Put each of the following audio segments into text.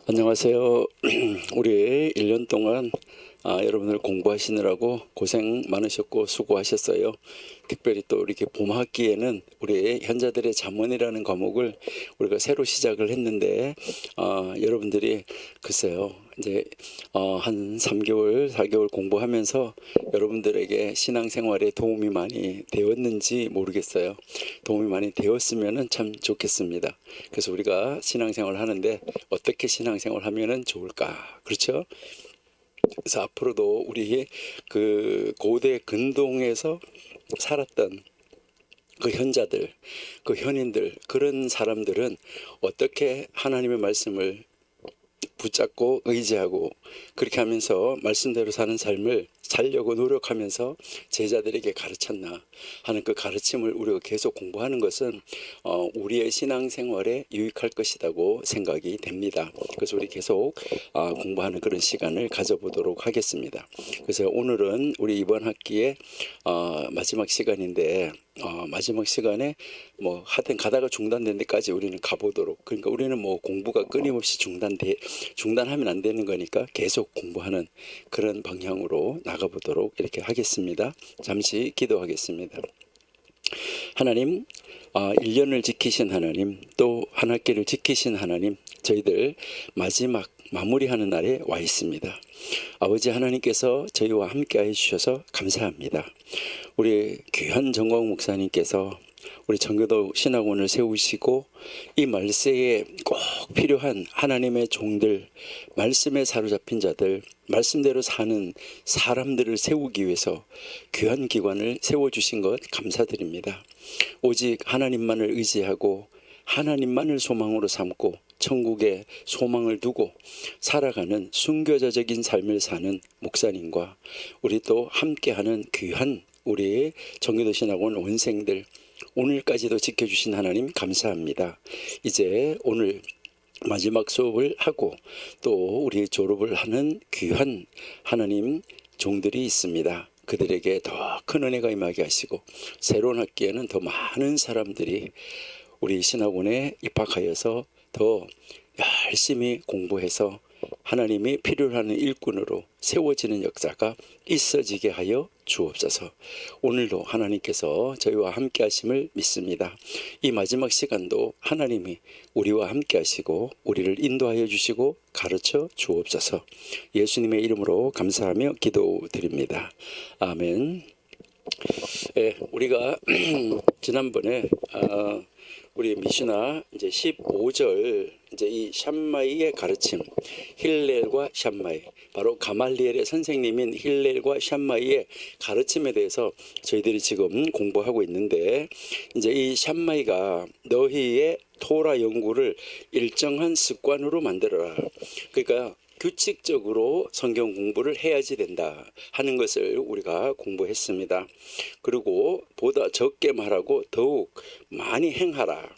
안녕하세요. 우리 1년 동안 여러분들 공부하시느라고 고생 많으셨고 수고하셨어요. 특별히 또 이렇게 봄학기에는 우리 현자들의 잠언이라는 과목을 우리가 새로 시작을 했는데 여러분들이 글쎄요 이제 한 3개월 4개월 공부하면서 여러분들에게 신앙생활에 도움이 많이 되었는지 모르겠어요. 도움이 많이 되었으면 참 좋겠습니다. 그래서 우리가 신앙생활을 하는데 어떻게 신앙생활 하면은 좋을까, 그렇죠? 그래서 앞으로도 우리 그 고대 근동에서 살았던 그 현자들, 그 현인들, 그런 사람들은 어떻게 하나님의 말씀을 붙잡고 의지하고 그렇게 하면서 말씀대로 사는 삶을 살려고 노력하면서 제자들에게 가르쳤나 하는 그 가르침을 우리가 계속 공부하는 것은 우리의 신앙생활에 유익할 것이라고 생각이 됩니다. 그래서 우리 계속 공부하는 그런 시간을 가져보도록 하겠습니다. 그래서 오늘은 우리 이번 학기에 마지막 시간인데 마지막 시간에 뭐 하여튼 가다가 중단된 데까지 우리는 가보도록, 그러니까 우리는 뭐 공부가 끊임없이 중단하면 안 되는 거니까 계속 공부하는 그런 방향으로 나가보도록 이렇게 하겠습니다. 잠시 기도하겠습니다. 하나님, 1년을 지키신 하나님, 또 한 학기를 지키신 하나님, 저희들 마지막 마무리하는 날에 와 있습니다. 아버지 하나님께서 저희와 함께 해주셔서 감사합니다. 우리 귀한 정광 목사님께서 우리 정교도 신학원을 세우시고 이 말세에 꼭 필요한 하나님의 종들, 말씀에 사로잡힌 자들, 말씀대로 사는 사람들을 세우기 위해서 귀한 기관을 세워주신 것 감사드립니다. 오직 하나님만을 의지하고 하나님만을 소망으로 삼고 천국에 소망을 두고 살아가는 순교자적인 삶을 사는 목사님과 우리 또 함께하는 귀한 우리 정교도 신학원 원생들, 오늘까지도 지켜주신 하나님 감사합니다. 이제 오늘 마지막 수업을 하고 또 우리 졸업을 하는 귀한 하나님 종들이 있습니다. 그들에게 더 큰 은혜가 임하게 하시고 새로운 학기에는 더 많은 사람들이 우리 신학원에 입학하여서 더 열심히 공부해서 하나님이 필요로 하는 일꾼으로 세워지는 역사가 있어지게 하여 주옵소서. 오늘도 하나님께서 저희와 함께 하심을 믿습니다. 이 마지막 시간도 하나님이 우리와 함께 하시고 우리를 인도하여 주시고 가르쳐 주옵소서. 예수님의 이름으로 감사하며 기도드립니다. 아멘. 우리가 지난번에 우리 미시나 이제 15절 이제 이 샴마이의 가르침, 힐렐과 샴마이, 바로 가말리엘의 선생님인 힐렐과 샴마이의 가르침에 대해서 저희들이 지금 공부하고 있는데, 이제 이 샴마이가 너희의 토라 연구를 일정한 습관으로 만들어라. 그러니까 규칙적으로 성경 공부를 해야지 된다 하는 것을 우리가 공부했습니다. 그리고 보다 적게 말하고 더욱 많이 행하라.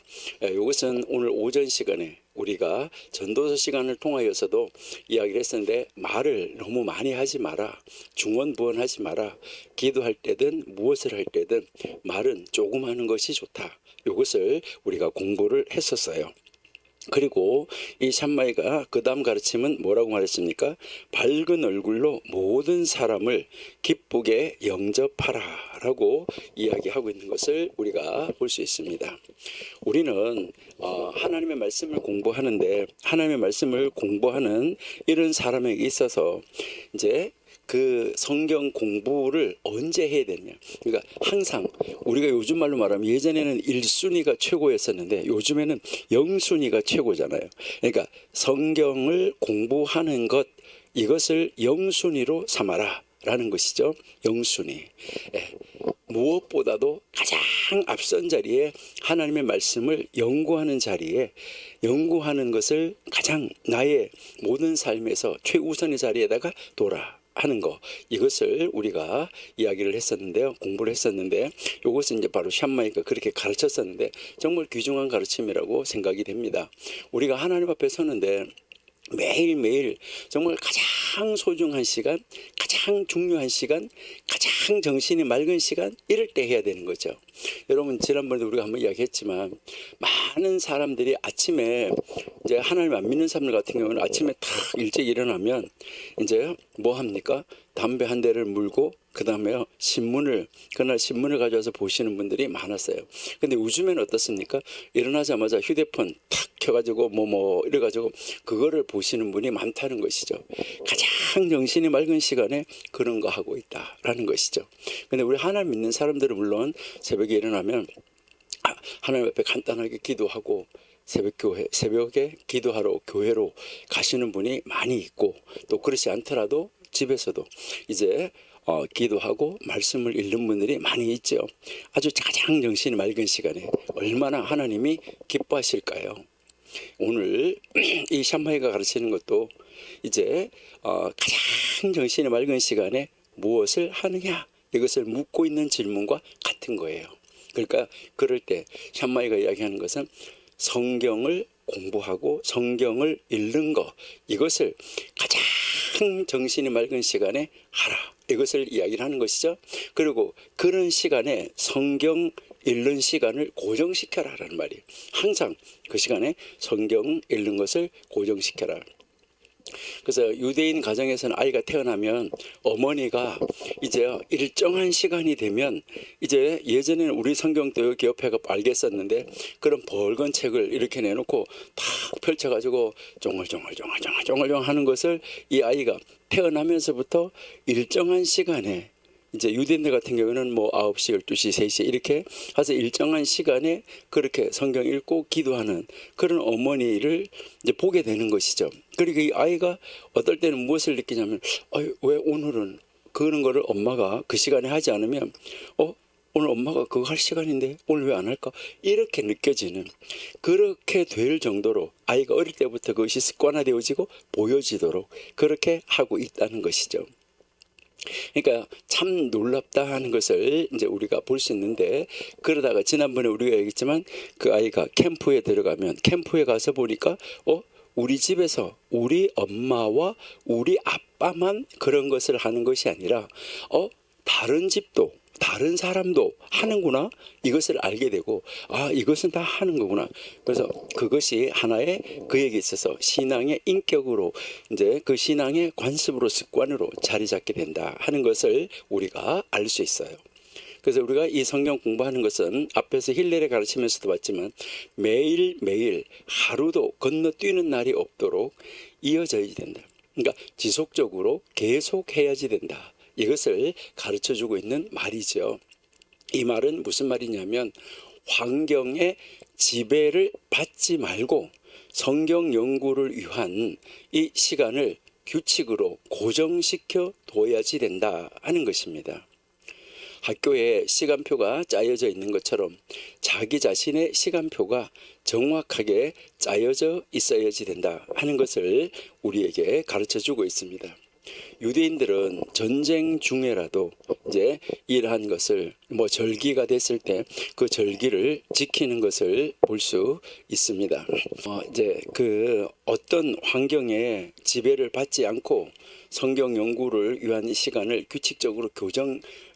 이것은 오늘 오전 시간에 우리가 전도서 시간을 통하여서도 이야기를 했었는데, 말을 너무 많이 하지 마라. 중언부언하지 마라. 기도할 때든 무엇을 할 때든 말은 조금 하는 것이 좋다. 이것을 우리가 공부를 했었어요. 그리고 이 샴마이가 그 다음 가르침은 뭐라고 말했습니까? 밝은 얼굴로 모든 사람을 기쁘게 영접하라 라고 이야기하고 있는 것을 우리가 볼 수 있습니다. 우리는 하나님의 말씀을 공부하는데, 하나님의 말씀을 공부하는 이런 사람에게 있어서 이제 그 성경 공부를 언제 해야 되냐. 그러니까 항상 우리가 요즘 말로 말하면 예전에는 1순위가 최고였었는데 요즘에는 0순위가 최고잖아요. 그러니까 성경을 공부하는 것, 이것을 0순위로 삼아라 라는 것이죠. 0순위. 무엇보다도 가장 앞선 자리에 하나님의 말씀을 연구하는 자리에, 연구하는 것을 가장 나의 모든 삶에서 최우선의 자리에다가 둬라 하는 거, 이것을 우리가 이야기를 했었는데요. 공부를 했었는데, 이것은 이제 바로 샴마이가 그렇게 가르쳤었는데 정말 귀중한 가르침이라고 생각이 됩니다. 우리가 하나님 앞에 서는데 매일매일 정말 가장 소중한 시간, 가장 가장 중요한 시간, 가장 정신이 맑은 시간, 이럴 때 해야 되는 거죠. 여러분, 지난번에도 우리가 한번 이야기했지만 많은 사람들이 아침에 이제 하나님 안 믿는 사람들 같은 경우는 아침에 탁 일찍 일어나면 이제 뭐 합니까? 담배 한 대를 물고 그 다음에 그날 신문을 가져와서 보시는 분들이 많았어요. 근데 요즘에는 어떻습니까? 일어나자마자 휴대폰 탁 켜가지고 이래가지고 그거를 보시는 분이 많다는 것이죠. 가장 정신이 맑은 시간에 그런 거 하고 있다라는 것이죠. 근데 우리 하나님 믿는 사람들은 물론 새벽에 일어나면 하나님 앞에 간단하게 기도하고 새벽에 기도하러 교회로 가시는 분이 많이 있고, 또 그렇지 않더라도 집에서도 이제 기도하고 말씀을 읽는 분들이 많이 있죠. 아주 가장 정신이 맑은 시간에 얼마나 하나님이 기뻐하실까요? 오늘 이 샴마이가 가르치는 것도 이제 가장 정신이 맑은 시간에 무엇을 하느냐, 이것을 묻고 있는 질문과 같은 거예요. 그러니까 그럴 때 샴마이가 이야기하는 것은 성경을 공부하고 성경을 읽는 것, 이것을 가장 정신이 맑은 시간에 하라, 이것을 이야기를 하는 것이죠. 그리고 그런 시간에 성경 읽는 시간을 고정시켜라라는 말이에요. 항상 그 시간에 성경 읽는 것을 고정시켜라. 그래서 유대인 가정에서는 아이가 태어나면 어머니가 이제 일정한 시간이 되면, 이제 예전에는 우리 성경도 여기 옆에가 빨갰었는데 그런 벌건 책을 이렇게 내놓고 탁 펼쳐가지고 쫑글쫑글 하는 것을 이 아이가 태어나면서부터 일정한 시간에, 이제 유대인들 같은 경우는 9시, 12시, 3시 이렇게 해서 일정한 시간에 그렇게 성경 읽고 기도하는 그런 어머니를 이제 보게 되는 것이죠. 그리고 이 아이가 어떨 때는 무엇을 느끼냐면, 왜 오늘은 그런 거를 엄마가 그 시간에 하지 않으면 오늘 엄마가 그거 할 시간인데 오늘 왜 안 할까? 이렇게 느껴지는, 그렇게 될 정도로 아이가 어릴 때부터 그것이 습관화되어지고 보여지도록 그렇게 하고 있다는 것이죠. 그러니까 참 놀랍다 하는 것을 이제 우리가 볼 수 있는데, 그러다가 지난번에 우리가 얘기했지만 그 아이가 캠프에 들어가면 캠프에 가서 보니까 우리 집에서 우리 엄마와 우리 아빠만 그런 것을 하는 것이 아니라 다른 집도 다른 사람도 하는구나, 이것을 알게 되고, 이것은 다 하는 거구나. 그래서 그것이 하나의 그에게 있어서 신앙의 인격으로, 이제 그 신앙의 관습으로, 습관으로 자리 잡게 된다 하는 것을 우리가 알 수 있어요. 그래서 우리가 이 성경 공부하는 것은 앞에서 힐렐에 가르치면서도 봤지만 매일매일 하루도 건너뛰는 날이 없도록 이어져야 된다. 그러니까 지속적으로 계속 해야지 된다, 이것을 가르쳐주고 있는 말이죠. 이 말은 무슨 말이냐면, 환경의 지배를 받지 말고 성경 연구를 위한 이 시간을 규칙으로 고정시켜 둬야지 된다 하는 것입니다. 학교에 시간표가 짜여져 있는 것처럼 자기 자신의 시간표가 정확하게 짜여져 있어야지 된다 하는 것을 우리에게 가르쳐주고 있습니다. 유대인들은 전쟁 중에라도 이제 이러한 것을 절기가 됐을 때 그 절기를 지키는 것을 볼 수 있습니다. 이제 그 어떤 환경에 지배를 받지 않고 성경 연구를 위한 시간을 규칙적으로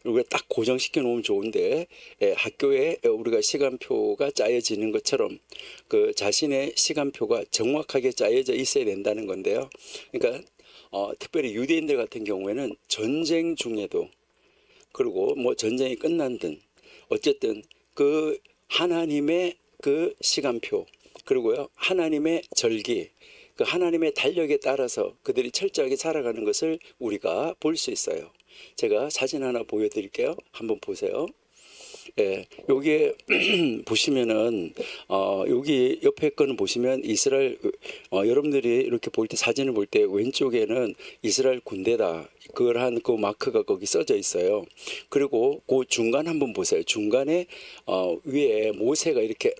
우리가 딱 고정시켜 놓으면 좋은데, 학교에 우리가 시간표가 짜여지는 것처럼 그 자신의 시간표가 정확하게 짜여져 있어야 된다는 건데요. 그러니까 특별히 유대인들 같은 경우에는 전쟁 중에도, 그리고 전쟁이 끝난든 어쨌든 그 하나님의 그 시간표, 그리고요 하나님의 절기, 그 하나님의 달력에 따라서 그들이 철저하게 살아가는 것을 우리가 볼 수 있어요. 제가 사진 하나 보여드릴게요. 한번 보세요. 여기에 보시면은 여기 옆에 거는 보시면 이스라엘, 여러분들이 이렇게 볼 때, 사진을 볼 때 왼쪽에는 이스라엘 군대다, 그걸 한 그 마크가 거기 써져 있어요. 그리고 그 중간 한번 보세요. 중간에 위에 모세가 이렇게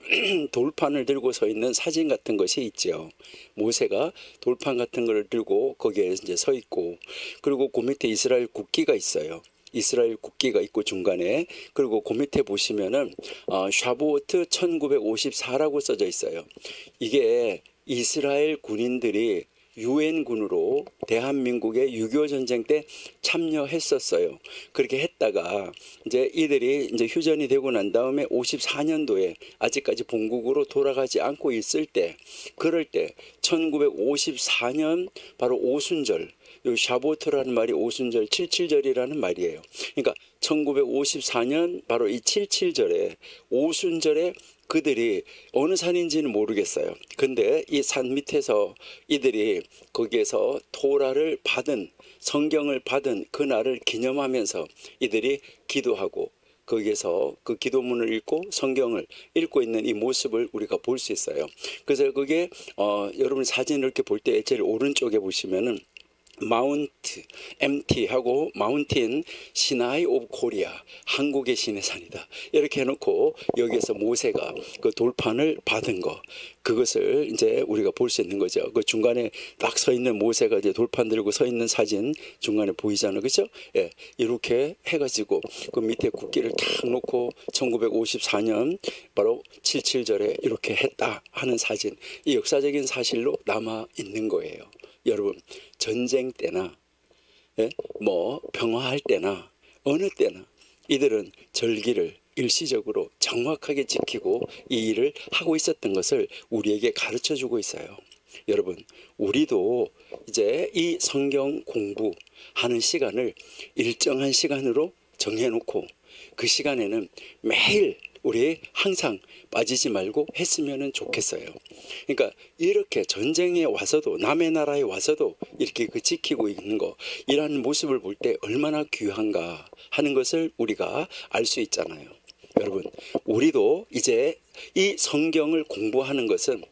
돌판을 들고 서 있는 사진 같은 것이 있죠. 모세가 돌판 같은 걸 들고 거기에 이제 서 있고, 그리고 그 밑에 이스라엘 국기가 있어요. 이스라엘 국기가 있고 중간에, 그리고 그 밑에 보시면은 샤부오트 1954라고 써져 있어요. 이게 이스라엘 군인들이 유엔군으로 대한민국의 6.25 전쟁 때 참여했었어요. 그렇게 했다가 이제 이들이 이제 휴전이 되고 난 다음에 54년도에 아직까지 본국으로 돌아가지 않고 있을 때, 그럴 때 1954년 바로 오순절, 요 샤보트라는 말이 오순절 77절이라는 말이에요. 그러니까 1954년 바로 이 77절에 오순절에 그들이 어느 산인지는 모르겠어요. 근데 이 산 밑에서 이들이 거기에서 토라를 받은, 성경을 받은 그날을 기념하면서 이들이 기도하고 거기에서 그 기도문을 읽고 성경을 읽고 있는 이 모습을 우리가 볼 수 있어요. 그래서 그게 여러분 사진을 이렇게 볼 때 제일 오른쪽에 보시면은 마운트 MT하고 마운틴 시나이 오브 코리아, 한국의 신의 산이다 이렇게 해놓고 여기에서 모세가 그 돌판을 받은 거, 그것을 이제 우리가 볼 수 있는 거죠. 그 중간에 딱 서 있는 모세가 이제 돌판 들고 서 있는 사진 중간에 보이잖아요, 그렇죠? 예, 이렇게 해가지고 그 밑에 국기를 탁 놓고 1954년 바로 77절에 이렇게 했다 하는 사진, 이 역사적인 사실로 남아 있는 거예요. 여러분, 전쟁 때나 뭐 평화할 때나 어느 때나 이들은 절기를 일시적으로 정확하게 지키고 이 일을 하고 있었던 것을 우리에게 가르쳐 주고 있어요. 여러분, 우리도 이제 이 성경 공부하는 시간을 일정한 시간으로 정해놓고 그 시간에는 매일 우리 항상 빠지지 말고 했으면 좋겠어요. 그러니까 이렇게 전쟁에 와서도, 남의 나라에 와서도 이렇게 그 지키고 있는 거, 이런 모습을 볼 때 얼마나 귀한가 하는 것을 우리가 알 수 있잖아요. 여러분, 우리도 이제 이 성경을 공부하는 것은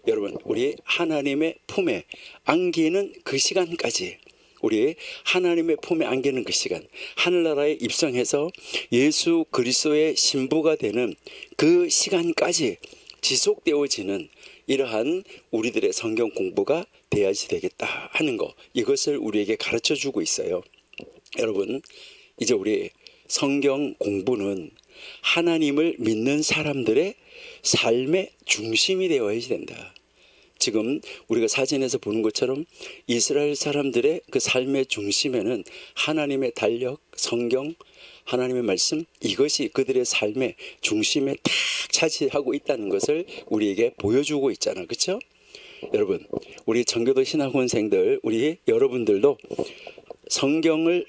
여러분, 우리 하나님의 품에 안기는 그 시간까지, 우리 하나님의 품에 안기는 그 시간, 하늘나라에 입성해서 예수 그리스도의 신부가 되는 그 시간까지 지속되어지는 이러한 우리들의 성경 공부가 돼야지 되겠다 하는 거, 이것을 우리에게 가르쳐 주고 있어요. 여러분, 이제 우리 성경 공부는 하나님을 믿는 사람들의 삶의 중심이 되어야지 된다. 지금 우리가 사진에서 보는 것처럼 이스라엘 사람들의 그 삶의 중심에는 하나님의 달력, 성경, 하나님의 말씀, 이것이 그들의 삶의 중심에 탁 차지하고 있다는 것을 우리에게 보여주고 있잖아요, 그렇죠? 여러분, 우리 전교도 신학원생들, 우리 여러분들도 성경을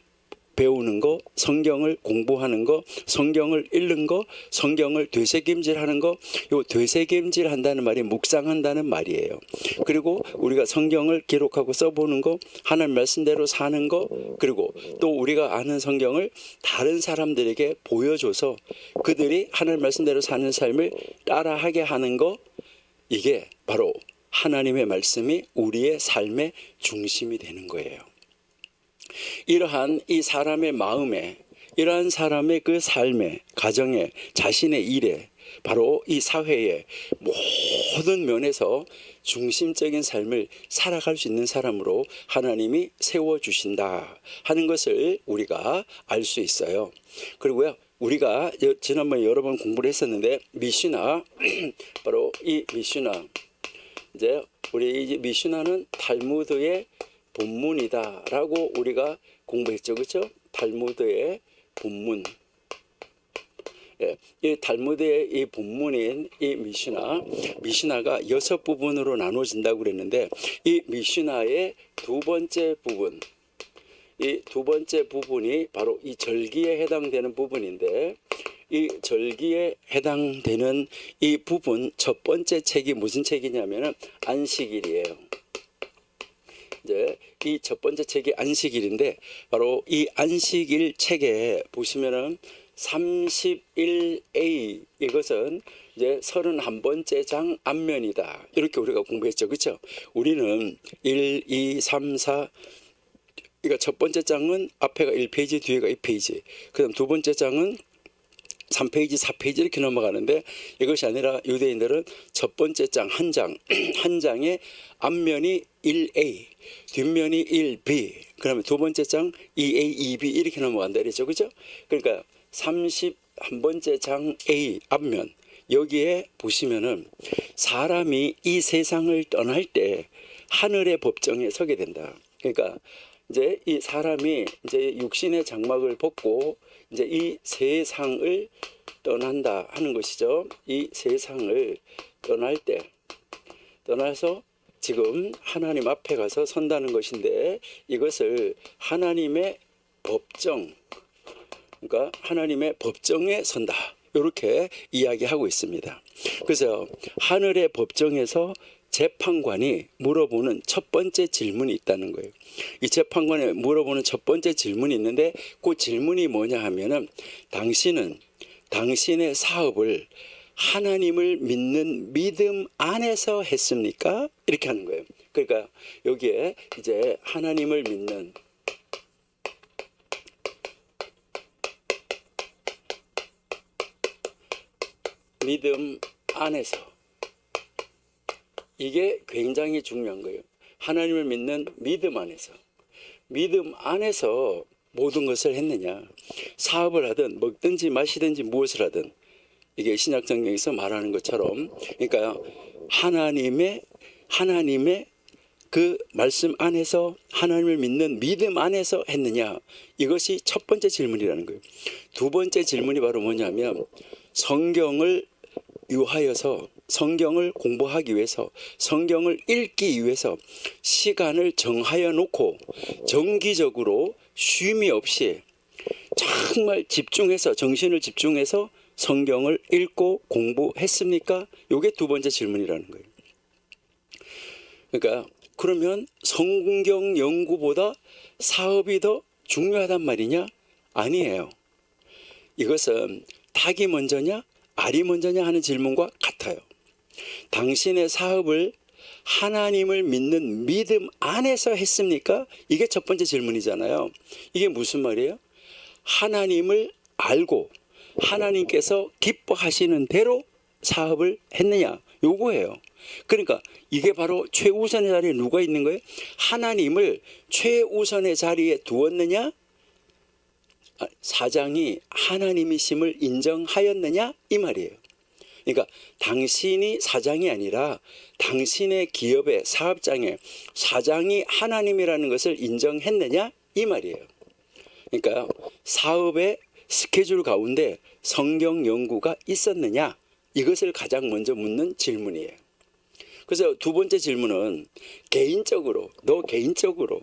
배우는 거, 성경을 공부하는 거, 성경을 읽는 거, 성경을 되새김질하는 거, 요 되새김질한다는 말이 묵상한다는 말이에요. 그리고 우리가 성경을 기록하고 써보는 거, 하나님 말씀대로 사는 거, 그리고 또 우리가 아는 성경을 다른 사람들에게 보여줘서 그들이 하나님 말씀대로 사는 삶을 따라하게 하는 거, 이게 바로 하나님의 말씀이 우리의 삶의 중심이 되는 거예요. 이러한 이 사람의 마음에, 이러한 사람의 그 삶에, 가정에, 자신의 일에, 바로 이 사회의 모든 면에서 중심적인 삶을 살아갈 수 있는 사람으로 하나님이 세워주신다 하는 것을 우리가 알 수 있어요. 그리고요, 우리가 지난번에 여러 번 공부를 했었는데, 미슈나, 바로 이 미슈나, 이제 우리 이 미슈나는 탈무드의 본문이다라고 우리가 공부했죠, 그렇죠? 탈무드의 본문. 예, 이 탈무드의 이 본문인 이 미슈나가 6부분으로 나눠진다고 그랬는데, 이 미슈나의 두 번째 부분, 이 두 번째 부분이 바로 이 절기에 해당되는 부분인데, 이 절기에 해당되는 이 부분 첫 번째 책이 무슨 책이냐면은 안식일이에요. 이제 이 첫 번째 책이 안식일인데, 바로 이 안식일 책에 보시면은 31A, 이것은 이제 31번째 장 앞면이다, 이렇게 우리가 공부했죠, 그렇죠? 우리는 1, 2, 3, 4, 그러니까 첫 번째 장은 앞에가 1페이지, 뒤에가 2페이지, 그 다음 두 번째 장은 3페이지, 4페이지 이렇게 넘어가는데, 이것이 아니라 유대인들은 첫 번째 장 한 장, 한 장의 앞면이 1A, 뒷면이 1B, 그다음에 두 번째 장 2A, 2B 이렇게 넘어간다 그랬죠, 그죠? 그러니까 31번째 장 A 앞면, 여기에 보시면은 사람이 이 세상을 떠날 때 하늘의 법정에 서게 된다. 그러니까 이제 이 사람이 이제 육신의 장막을 벗고 이제 이 세상을 떠난다 하는 것이죠. 이 세상을 떠날 때, 떠나서 지금 하나님 앞에 가서 선다는 것인데, 이것을 하나님의 법정, 그러니까 하나님의 법정에 선다, 이렇게 이야기하고 있습니다. 그래서 하늘의 법정에서 재판관이 물어보는 첫 번째 질문이 있다는 거예요. 이 재판관이 물어보는 첫 번째 질문이 있는데, 그 질문이 뭐냐 하면은, 당신은 당신의 사업을 하나님을 믿는 믿음 안에서 했습니까? 이렇게 하는 거예요. 그러니까 여기에 이제 하나님을 믿는 믿음 안에서, 이게 굉장히 중요한 거예요. 하나님을 믿는 믿음 안에서, 믿음 안에서 모든 것을 했느냐. 사업을 하든 먹든지 마시든지 무엇을 하든, 이게 신약성경에서 말하는 것처럼, 그러니까 하나님의 그 말씀 안에서, 하나님을 믿는 믿음 안에서 했느냐. 이것이 첫 번째 질문이라는 거예요. 두 번째 질문이 바로 뭐냐면, 성경을 유하여서, 성경을 공부하기 위해서, 성경을 읽기 위해서 시간을 정하여 놓고 정기적으로 쉼이 없이 정말 집중해서, 정신을 집중해서 성경을 읽고 공부했습니까? 이게 두 번째 질문이라는 거예요. 그러니까 그러면 성경 연구보다 사업이 더 중요하단 말이냐? 아니에요. 이것은 닭이 먼저냐 알이 먼저냐 하는 질문과 같아요. 당신의 사업을 하나님을 믿는 믿음 안에서 했습니까? 이게 첫 번째 질문이잖아요. 이게 무슨 말이에요? 하나님을 알고 하나님께서 기뻐하시는 대로 사업을 했느냐, 요거예요. 그러니까 이게 바로 최우선의 자리에 누가 있는 거예요? 하나님을 최우선의 자리에 두었느냐, 사장이 하나님이심을 인정하였느냐, 이 말이에요. 그러니까 당신이 사장이 아니라 당신의 기업의 사업장에 사장이 하나님이라는 것을 인정했느냐, 이 말이에요. 그러니까 사업의 스케줄 가운데 성경 연구가 있었느냐, 이것을 가장 먼저 묻는 질문이에요. 그래서 두 번째 질문은 개인적으로, 너 개인적으로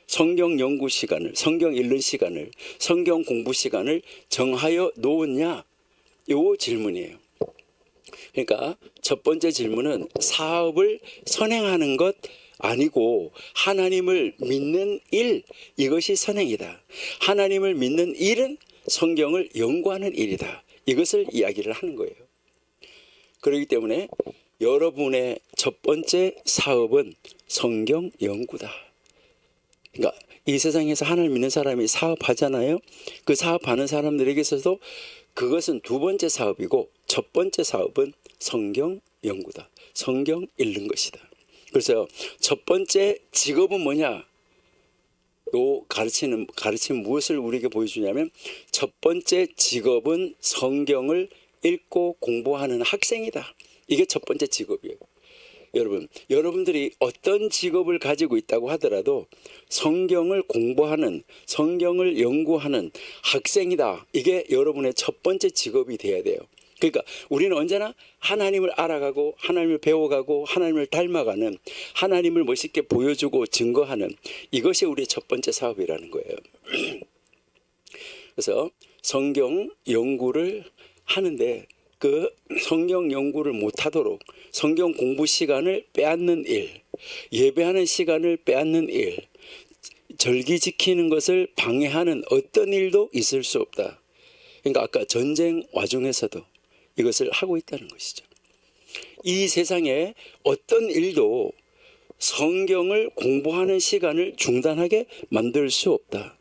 성경 연구 시간을, 성경 읽는 시간을, 성경 공부 시간을 정하여 놓았냐, 요 질문이에요. 그러니까 첫 번째 질문은 사업을 선행하는 것 아니고 하나님을 믿는 일, 이것이 선행이다. 하나님을 믿는 일은 성경을 연구하는 일이다. 이것을 이야기를 하는 거예요. 그렇기 때문에 여러분의 첫 번째 사업은 성경 연구다. 그러니까 이 세상에서 하나님을 믿는 사람이 사업하잖아요. 그 사업하는 사람들에게 있어서 그것은 두 번째 사업이고, 첫 번째 사업은 성경 연구다. 성경 읽는 것이다. 그래서 첫 번째 직업은 뭐냐? 요 가르침 무엇을 우리에게 보여주냐면, 첫 번째 직업은 성경을 읽고 공부하는 학생이다. 이게 첫 번째 직업이에요. 여러분들이 어떤 직업을 가지고 있다고 하더라도 성경을 공부하는, 성경을 연구하는 학생이다. 이게 여러분의 첫 번째 직업이 돼야 돼요. 그러니까 우리는 언제나 하나님을 알아가고 하나님을 배워가고 하나님을 닮아가는, 하나님을 멋있게 보여주고 증거하는, 이것이 우리의 첫 번째 사업이라는 거예요. 그래서 성경 연구를 하는데 그 성경 연구를 못하도록 성경 공부 시간을 빼앗는 일, 예배하는 시간을 빼앗는 일, 절기 지키는 것을 방해하는 어떤 일도 있을 수 없다. 그러니까 아까 전쟁 와중에서도 이것을 하고 있다는 것이죠. 이 세상에 어떤 일도 성경을 공부하는 시간을 중단하게 만들 수 없다.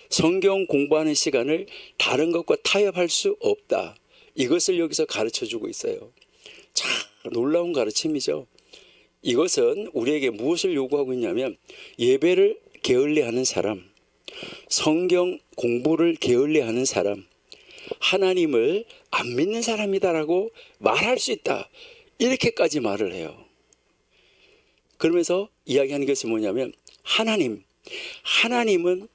성경 공부하는 시간을 다른 것과 타협할 수 없다. 이것을 여기서 가르쳐주고 있어요. 참 놀라운 가르침이죠. 이것은 우리에게 무엇을 요구하고 있냐면, 예배를 게을리하는 사람, 성경 공부를 게을리하는 사람, 하나님을 안 믿는 사람이다라고 말할 수 있다. 이렇게까지 말을 해요. 그러면서 이야기하는 것이 뭐냐면 하나님은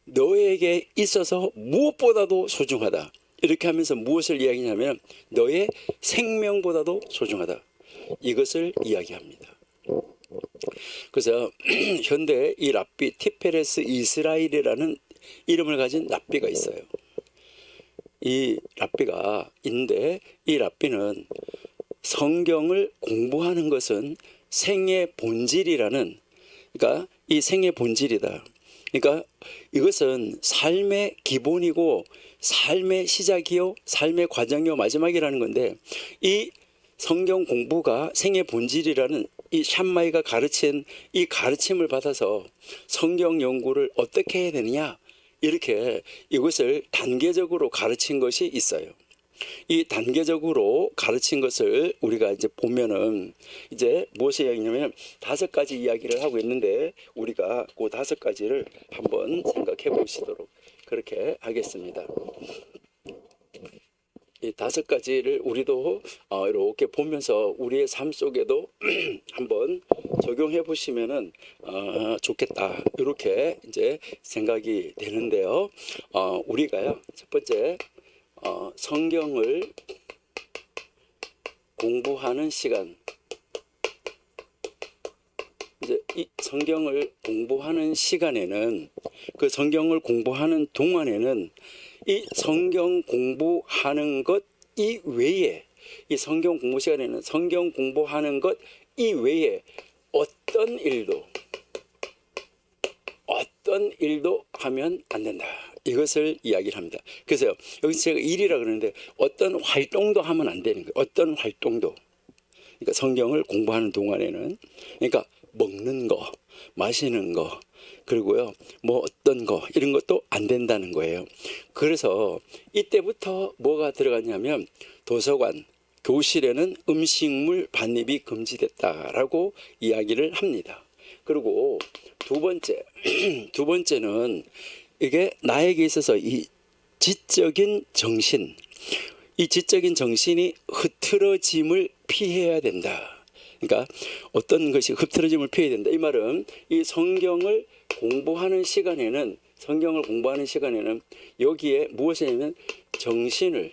너에게 있어서 무엇보다도 소중하다. 이렇게 하면서 무엇을 이야기하냐면 너의 생명보다도 소중하다. 이것을 이야기합니다. 그래서 현대 이 랍비 티페레스 이스라엘이라는 이름을 가진 랍비가 있어요. 이 랍비가 있는데 이 랍비는 성경을 공부하는 것은 생의 본질이라는, 그러니까 이 생의 본질이다. 그러니까 이것은 삶의 기본이고 삶의 시작이요 삶의 과정이요 마지막이라는 건데, 이 성경 공부가 생의 본질이라는 이 샴마이가 가르친 이 가르침을 받아서 성경 연구를 어떻게 해야 되느냐, 이렇게 이것을 단계적으로 가르친 것이 있어요. 이 단계적으로 가르친 것을 우리가 이제 보면은 이제 무엇을 이야기냐면 5가지 이야기를 하고 있는데, 우리가 그 5가지를 한번 생각해 보시도록 그렇게 하겠습니다. 이 5가지를 우리도 이렇게 보면서 우리의 삶 속에도 한번 적용해 보시면은 좋겠다, 이렇게 이제 생각이 되는데요. 우리가요, 첫 번째 성경을 공부하는 시간, 이제 이 성경을 공부하는 시간에는, 그 성경을 공부하는 동안에는 이 성경 공부하는 것 이외에, 이 성경 공부 시간에는 성경 공부하는 것 이외에 어떤 일도 하면 안 된다. 이것을 이야기를 합니다. 그래서 여기서 제가 일이라 그러는데 어떤 활동도 하면 안 되는 거예요. 어떤 활동도. 그러니까 성경을 공부하는 동안에는, 그러니까 먹는 거, 마시는 거, 그리고요 뭐 어떤 거 이런 것도 안 된다는 거예요. 그래서 이때부터 뭐가 들어갔냐면 도서관, 교실에는 음식물 반입이 금지됐다라고 이야기를 합니다. 그리고 두 번째는 이게 나에게 있어서 이 지적인 정신, 이 지적인 정신이 흐트러짐을 피해야 된다. 그러니까 어떤 것이 흐트러짐을 피해야 된다. 이 말은 이 성경을 공부하는 시간에는 여기에 무엇이냐면 정신을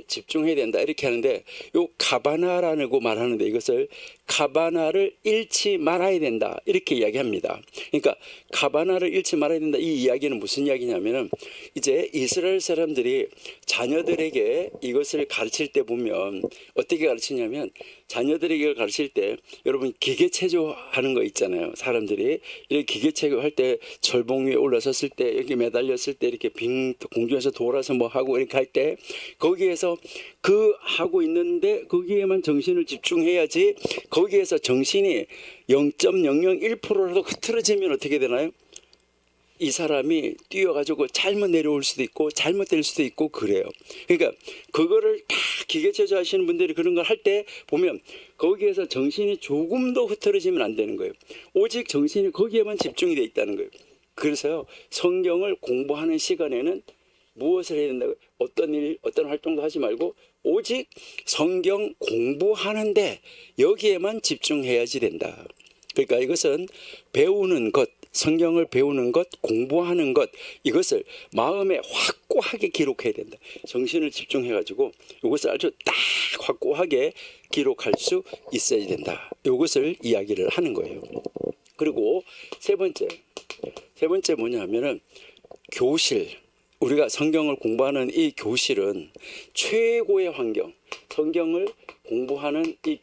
집중해야 된다, 이렇게 하는데, 요 카바나라고 말하는데 이것을 카바나를 잃지 말아야 된다, 이렇게 이야기합니다. 그러니까 카바나를 잃지 말아야 된다, 이 이야기는 무슨 이야기냐면은 이제 이스라엘 사람들이 자녀들에게 이것을 가르칠 때 보면 어떻게 가르치냐면, 자녀들에게 가르칠 때 여러분 기계체조하는 거 있잖아요. 사람들이 이렇게 기계체조할 때 철봉 위에 올라섰을 때, 여기 매달렸을 때 이렇게 빙 공중에서 돌아서 뭐 하고 이렇게 할 때 거기에서 그 하고 있는데 거기에만 정신을 집중해야지, 거기에서 정신이 0.001%라도 흐트러지면 어떻게 되나요? 이 사람이 뛰어가지고 잘못 내려올 수도 있고 잘못될 수도 있고 그래요. 그러니까 그거를 다 기계체조 하시는 분들이 그런 걸 할 때 보면 거기에서 정신이 조금도 흐트러지면 안 되는 거예요. 오직 정신이 거기에만 집중이 돼 있다는 거예요. 그래서 성경을 공부하는 시간에는 무엇을 해야 된다고요? 어떤 활동도 하지 말고 오직 성경 공부하는데 여기에만 집중해야지 된다. 그러니까 이것은 배우는 것, 성경을 배우는 것, 공부하는 것, 이것을 마음에 확고하게 기록해야 된다. 정신을 집중해가지고 이것을 아주 딱 확고하게 기록할 수 있어야 된다. 이것을 이야기를 하는 거예요. 그리고 세 번째 뭐냐면은 교실. 우리가 성경을 공부하는 이 교실은 최고의 환경, 성경을 공부하는 이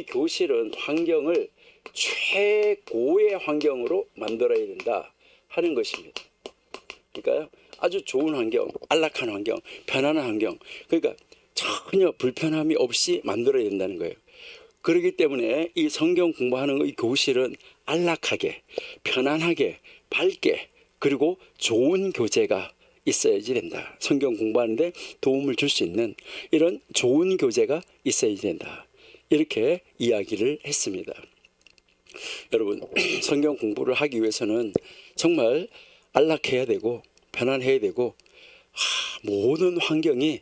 교실은 환경을 최고의 환경으로 만들어야 된다 하는 것입니다. 그러니까 아주 좋은 환경, 안락한 환경, 편안한 환경, 그러니까 전혀 불편함이 없이 만들어야 된다는 거예요. 그렇기 때문에 이 성경 공부하는 이 교실은 안락하게, 편안하게, 밝게, 그리고 좋은 교재가 있어야지 된다. 성경 공부하는데 도움을 줄 수 있는 이런 좋은 교재가 있어야지 된다. 이렇게 이야기를 했습니다. 여러분, 성경 공부를 하기 위해서는 정말 안락해야 되고 편안해야 되고 모든 환경이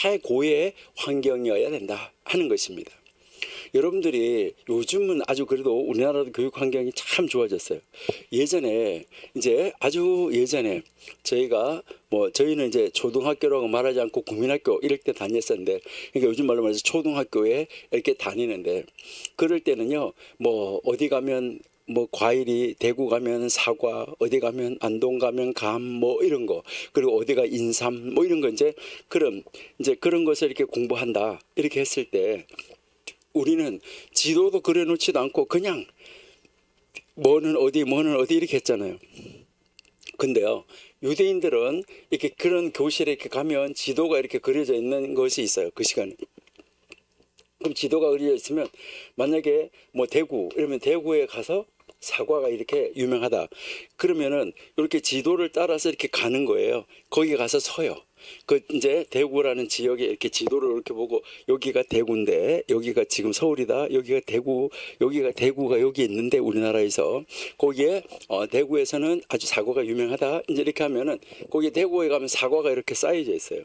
최고의 환경이어야 된다 하는 것입니다. 여러분들이 요즘은 아주 그래도 우리나라도 교육 환경이 참 좋아졌어요. 예전에 이제 아주 예전에 저희는 이제 초등학교라고 말하지 않고 국민학교 이럴 때 다녔었는데, 그러니까 요즘 말로 말해서 초등학교에 이렇게 다니는데, 그럴 때는요 뭐 어디 가면 뭐 과일이, 대구 가면 사과, 어디 가면 안동 가면 감, 뭐 이런 거, 그리고 어디가 인삼, 뭐 이런 거 이제 그런 것을 이렇게 공부한다 이렇게 했을 때, 우리는 지도도 그려놓지도 않고 그냥 뭐는 어디 이렇게 했잖아요. 근데요, 유대인들은 이렇게 그런 교실에 이렇게 가면 지도가 이렇게 그려져 있는 것이 있어요. 그 시간에. 그럼 지도가 그려져 있으면 만약에 뭐 대구 이러면 대구에 가서 사과가 이렇게 유명하다 그러면은 이렇게 지도를 따라서 이렇게 가는 거예요. 거기 가서 서요. 그 이제 대구라는 지역에 이렇게 지도를 이렇게 보고, 여기가 대구인데 여기가 지금 서울이다, 여기가 대구가 여기 있는데 우리나라에서 거기에 대구에서는 아주 사과가 유명하다 이제 이렇게 하면은 거기 대구에 가면 사과가 이렇게 쌓여져 있어요.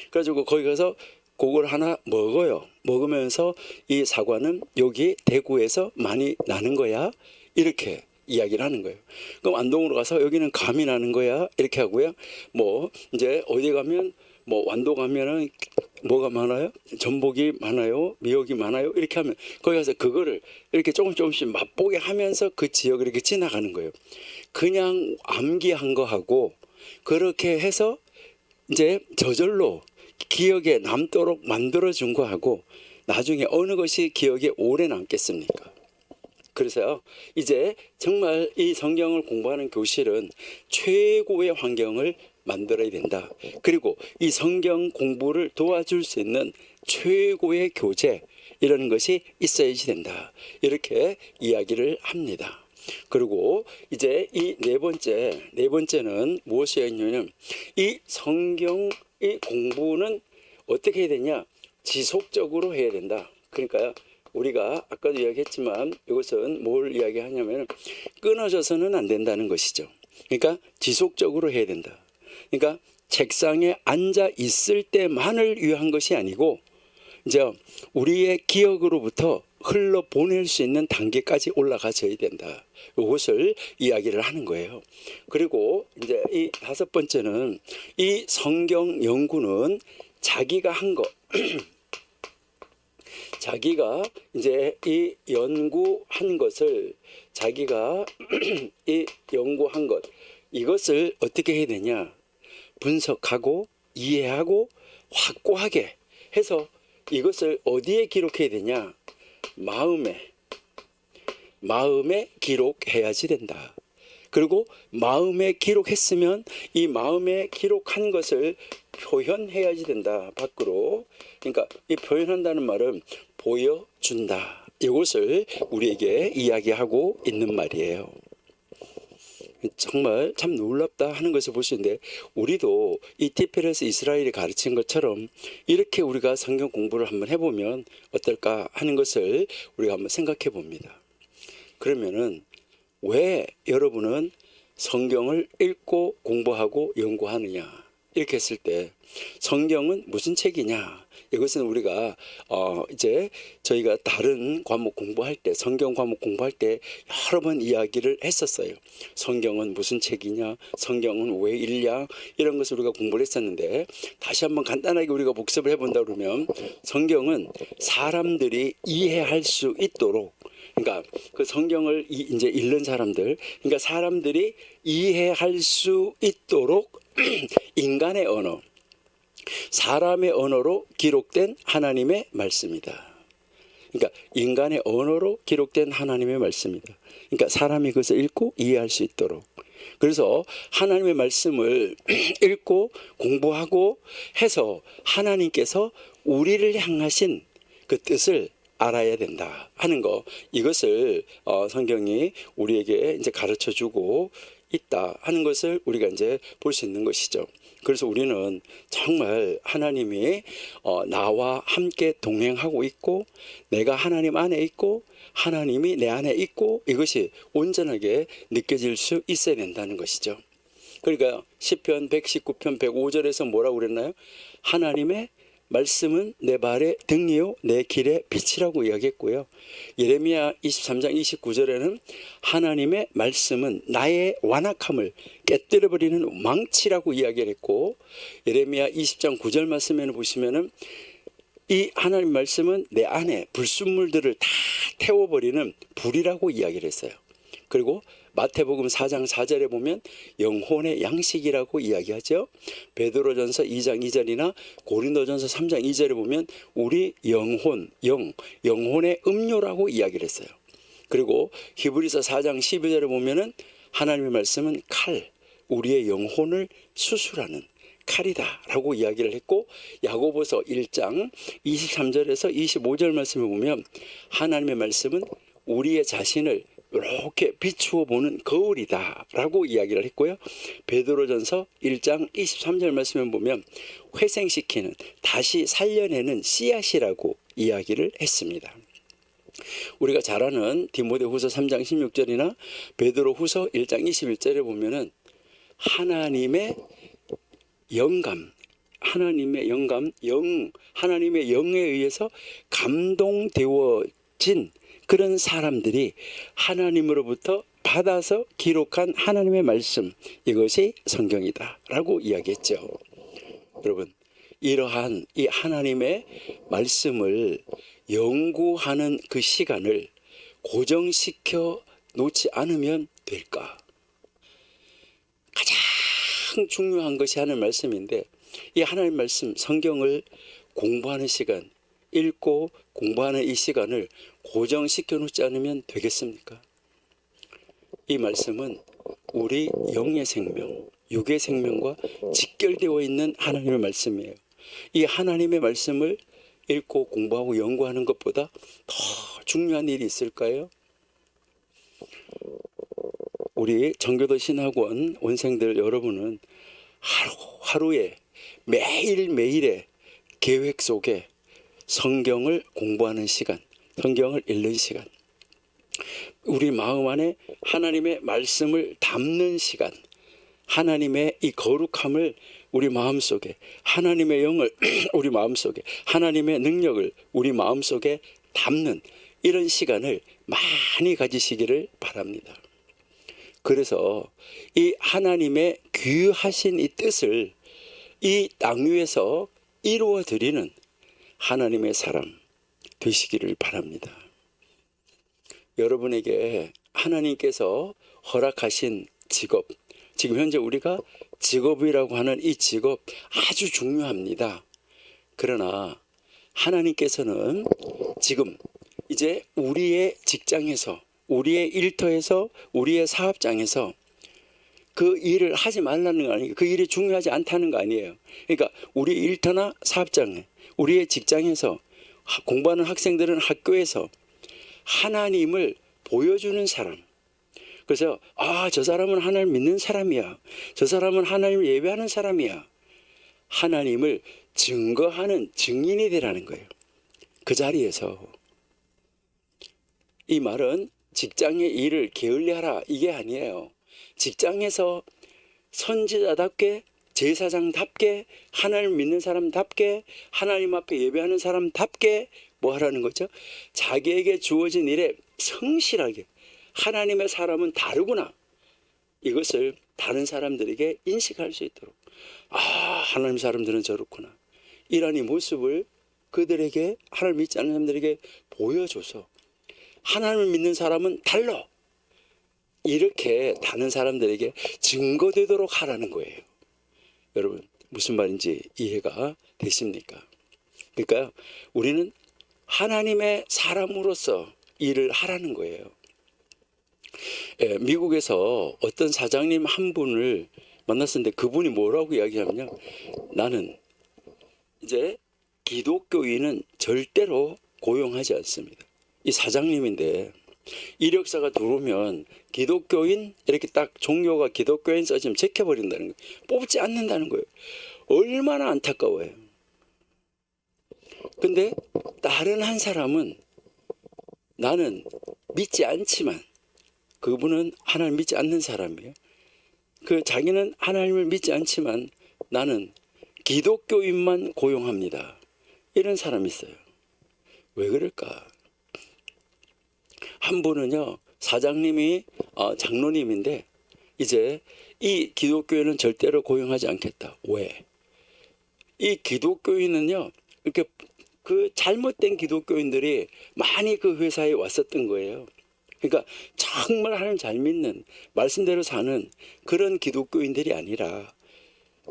그래가지고 거기 가서 그걸 하나 먹어요. 먹으면서 이 사과는 여기 대구에서 많이 나는 거야 이렇게 이야기를 하는 거예요. 그럼 안동으로 가서 여기는 감이 나는 거야 이렇게 하고요. 뭐 이제 어디 가면 뭐 완도 가면은 뭐가 많아요? 전복이 많아요, 미역이 많아요 이렇게 하면 거기 가서 그거를 이렇게 조금씩 맛보게 하면서 그 지역을 이렇게 지나가는 거예요. 그냥 암기한 거하고 그렇게 해서 이제 저절로 기억에 남도록 만들어준 거하고 나중에 어느 것이 기억에 오래 남겠습니까? 그래서요, 이제 정말 이 성경을 공부하는 교실은 최고의 환경을 만들어야 된다. 그리고 이 성경 공부를 도와줄 수 있는 최고의 교재 이런 것이 있어야지 된다. 이렇게 이야기를 합니다. 그리고 이제 이 네 번째는 무엇이었냐면, 이 성경의 공부는 어떻게 해야 되냐? 지속적으로 해야 된다. 그러니까요, 우리가 아까도 이야기했지만 이것은 뭘 이야기하냐면 끊어져서는 안 된다는 것이죠. 그러니까 지속적으로 해야 된다. 그러니까 책상에 앉아 있을 때만을 위한 것이 아니고 이제 우리의 기억으로부터 흘러 보낼 수 있는 단계까지 올라가져야 된다. 이것을 이야기를 하는 거예요. 그리고 이제 이 다섯 번째는, 이 성경 연구는 자기가 한 것 자기가 이제 이 연구한 것을 이것을 어떻게 해야 되냐? 분석하고 이해하고 확고하게 해서 이것을 어디에 기록해야 되냐? 마음에 기록해야지 된다. 그리고 마음에 기록했으면 이 마음에 기록한 것을 표현해야지 된다, 밖으로. 그러니까 이 표현한다는 말은 보여준다. 이것을 우리에게 이야기하고 있는 말이에요. 정말 참 놀랍다 하는 것을 볼 수 있는데, 우리도 이 티페레스 이스라엘이 가르친 것처럼 이렇게 우리가 성경 공부를 한번 해보면 어떨까 하는 것을 우리가 한번 생각해 봅니다. 그러면은 왜 여러분은 성경을 읽고 공부하고 연구하느냐? 이렇게 했을 때 성경은 무슨 책이냐? 이것은 우리가 이제 저희가 다른 과목 공부할 때, 성경 과목 공부할 때 여러 번 이야기를 했었어요. 성경은 무슨 책이냐? 성경은 왜 읽냐? 이런 것을 우리가 공부를 했었는데, 다시 한번 간단하게 우리가 복습을 해본다 그러면, 성경은 사람들이 이해할 수 있도록, 그러니까 그 성경을 이제 읽는 사람들, 그러니까 사람들이 이해할 수 있도록 인간의 언어, 사람의 언어로 기록된 하나님의 말씀이다. 그러니까 인간의 언어로 기록된 하나님의 말씀이다. 그러니까 사람이 그것을 읽고 이해할 수 있도록. 그래서 하나님의 말씀을 읽고 공부하고 해서 하나님께서 우리를 향하신 그 뜻을 알아야 된다 하는 거, 이것을 성경이 우리에게 이제 가르쳐 주고 있다 하는 것을 우리가 이제 볼 수 있는 것이죠. 그래서 우리는 정말 하나님이 나와 함께 동행하고 있고, 내가 하나님 안에 있고 하나님이 내 안에 있고, 이것이 온전하게 느껴질 수 있어야 된다는 것이죠. 그러니까 시편 119편 105절에서 뭐라고 그랬나요? 하나님의 말씀은 내 발의 등이요 내 길의 빛이라고 이야기했고요. 예레미야 23장 29절에는 하나님의 말씀은 나의 완악함을 깨뜨려버리는 망치라고 이야기를 했고, 예레미야 20장 9절 말씀에는 보시면은 이 하나님 말씀은 내 안에 불순물들을 다 태워버리는 불이라고 이야기를 했어요. 그리고 마태복음 4장 4절에 보면 영혼의 양식이라고 이야기하죠. 베드로전서 2장 2절이나 고린도전서 3장 2절에 보면 우리 영혼의 음료라고 이야기를 했어요. 그리고 히브리서 4장 12절에 보면은 하나님의 말씀은 칼, 우리의 영혼을 수술하는 칼이다 라고 이야기를 했고, 야고보서 1장 23절에서 25절 말씀을 보면 하나님의 말씀은 우리의 자신을 이렇게 비추어 보는 거울이다 라고 이야기를 했고요. 베드로전서 1장 23절 말씀을 보면 회생시키는, 다시 살려내는 씨앗이라고 이야기를 했습니다. 우리가 잘 아는 디모데후서 3장 16절이나 베드로후서 1장 21절에 보면은 하나님의 영감, 하나님의 영에 의해서 감동되어진 그런 사람들이 하나님으로부터 받아서 기록한 하나님의 말씀, 이것이 성경이다 라고 이야기했죠. 여러분, 이러한 이 하나님의 말씀을 연구하는 그 시간을 고정시켜 놓지 않으면 될까? 가장 중요한 것이 하나님 말씀인데, 이 하나님 말씀 성경을 공부하는 시간, 읽고 공부하는 이 시간을 고정시켜 놓지 않으면 되겠습니까? 이 말씀은 우리 영의 생명, 육의 생명과 직결되어 있는 하나님의 말씀이에요. 이 하나님의 말씀을 읽고 공부하고 연구하는 것보다 더 중요한 일이 있을까요? 우리 정교도 신학원 원생들 여러분은 하루에 매일매일의 계획 속에 성경을 공부하는 시간, 성경을 읽는 시간, 우리 마음 안에 하나님의 말씀을 담는 시간, 하나님의 이 거룩함을 우리 마음속에, 하나님의 영을 우리 마음속에, 하나님의 능력을 우리 마음속에 담는 이런 시간을 많이 가지시기를 바랍니다. 그래서 이 하나님의 귀하신 이 뜻을 이 땅 위에서 이루어 드리는 하나님의 사람 되시기를 바랍니다. 여러분에게 하나님께서 허락하신 직업, 지금 현재 우리가 직업이라고 하는 이 직업 아주 중요합니다. 그러나 하나님께서는 지금 이제 우리의 직장에서, 우리의 일터에서, 우리의 사업장에서 그 일을 하지 말라는 거 아니에요. 그 일이 중요하지 않다는 거 아니에요. 그러니까 우리 일터나 사업장에, 우리의 직장에서, 공부하는 학생들은 학교에서 하나님을 보여주는 사람. 그래서 저 사람은 하나님을 믿는 사람이야, 저 사람은 하나님을 예배하는 사람이야, 하나님을 증거하는 증인이 되라는 거예요. 그 자리에서. 이 말은 직장의 일을 게을리하라 이게 아니에요. 직장에서 선지자답게, 제사장답게, 하나님을 믿는 사람답게, 하나님 앞에 예배하는 사람답게 뭐 하라는 거죠? 자기에게 주어진 일에 성실하게, 하나님의 사람은 다르구나, 이것을 다른 사람들에게 인식할 수 있도록, 하나님 사람들은 저렇구나, 이런 이 모습을 그들에게, 하나님 믿지 않는 사람들에게 보여줘서 하나님을 믿는 사람은 달라, 이렇게 다른 사람들에게 증거되도록 하라는 거예요. 여러분, 무슨 말인지 이해가 되십니까? 그러니까 우리는 하나님의 사람으로서 일을 하라는 거예요. 미국에서 어떤 사장님 한 분을 만났었는데 그분이 뭐라고 이야기하냐면, 나는 이제 기독교인은 절대로 고용하지 않습니다. 이 사장님인데 이력서가 들어오면 기독교인 이렇게 딱 종료가 기독교인 써지면 제껴버린다는 거예요. 뽑지 않는다는 거예요. 얼마나 안타까워요. 근데 다른 한 사람은, 나는 믿지 않지만, 그분은 하나님 믿지 않는 사람이에요. 자기는 하나님을 믿지 않지만 나는 기독교인만 고용합니다. 이런 사람이 있어요. 왜 그럴까? 한 분은요, 사장님이 장로님인데 이제 이 기독교인은 절대로 고용하지 않겠다. 왜? 이 기독교인은요, 이렇게 그 잘못된 기독교인들이 많이 그 회사에 왔었던 거예요. 그러니까 정말 하나님 잘 믿는 말씀대로 사는 그런 기독교인들이 아니라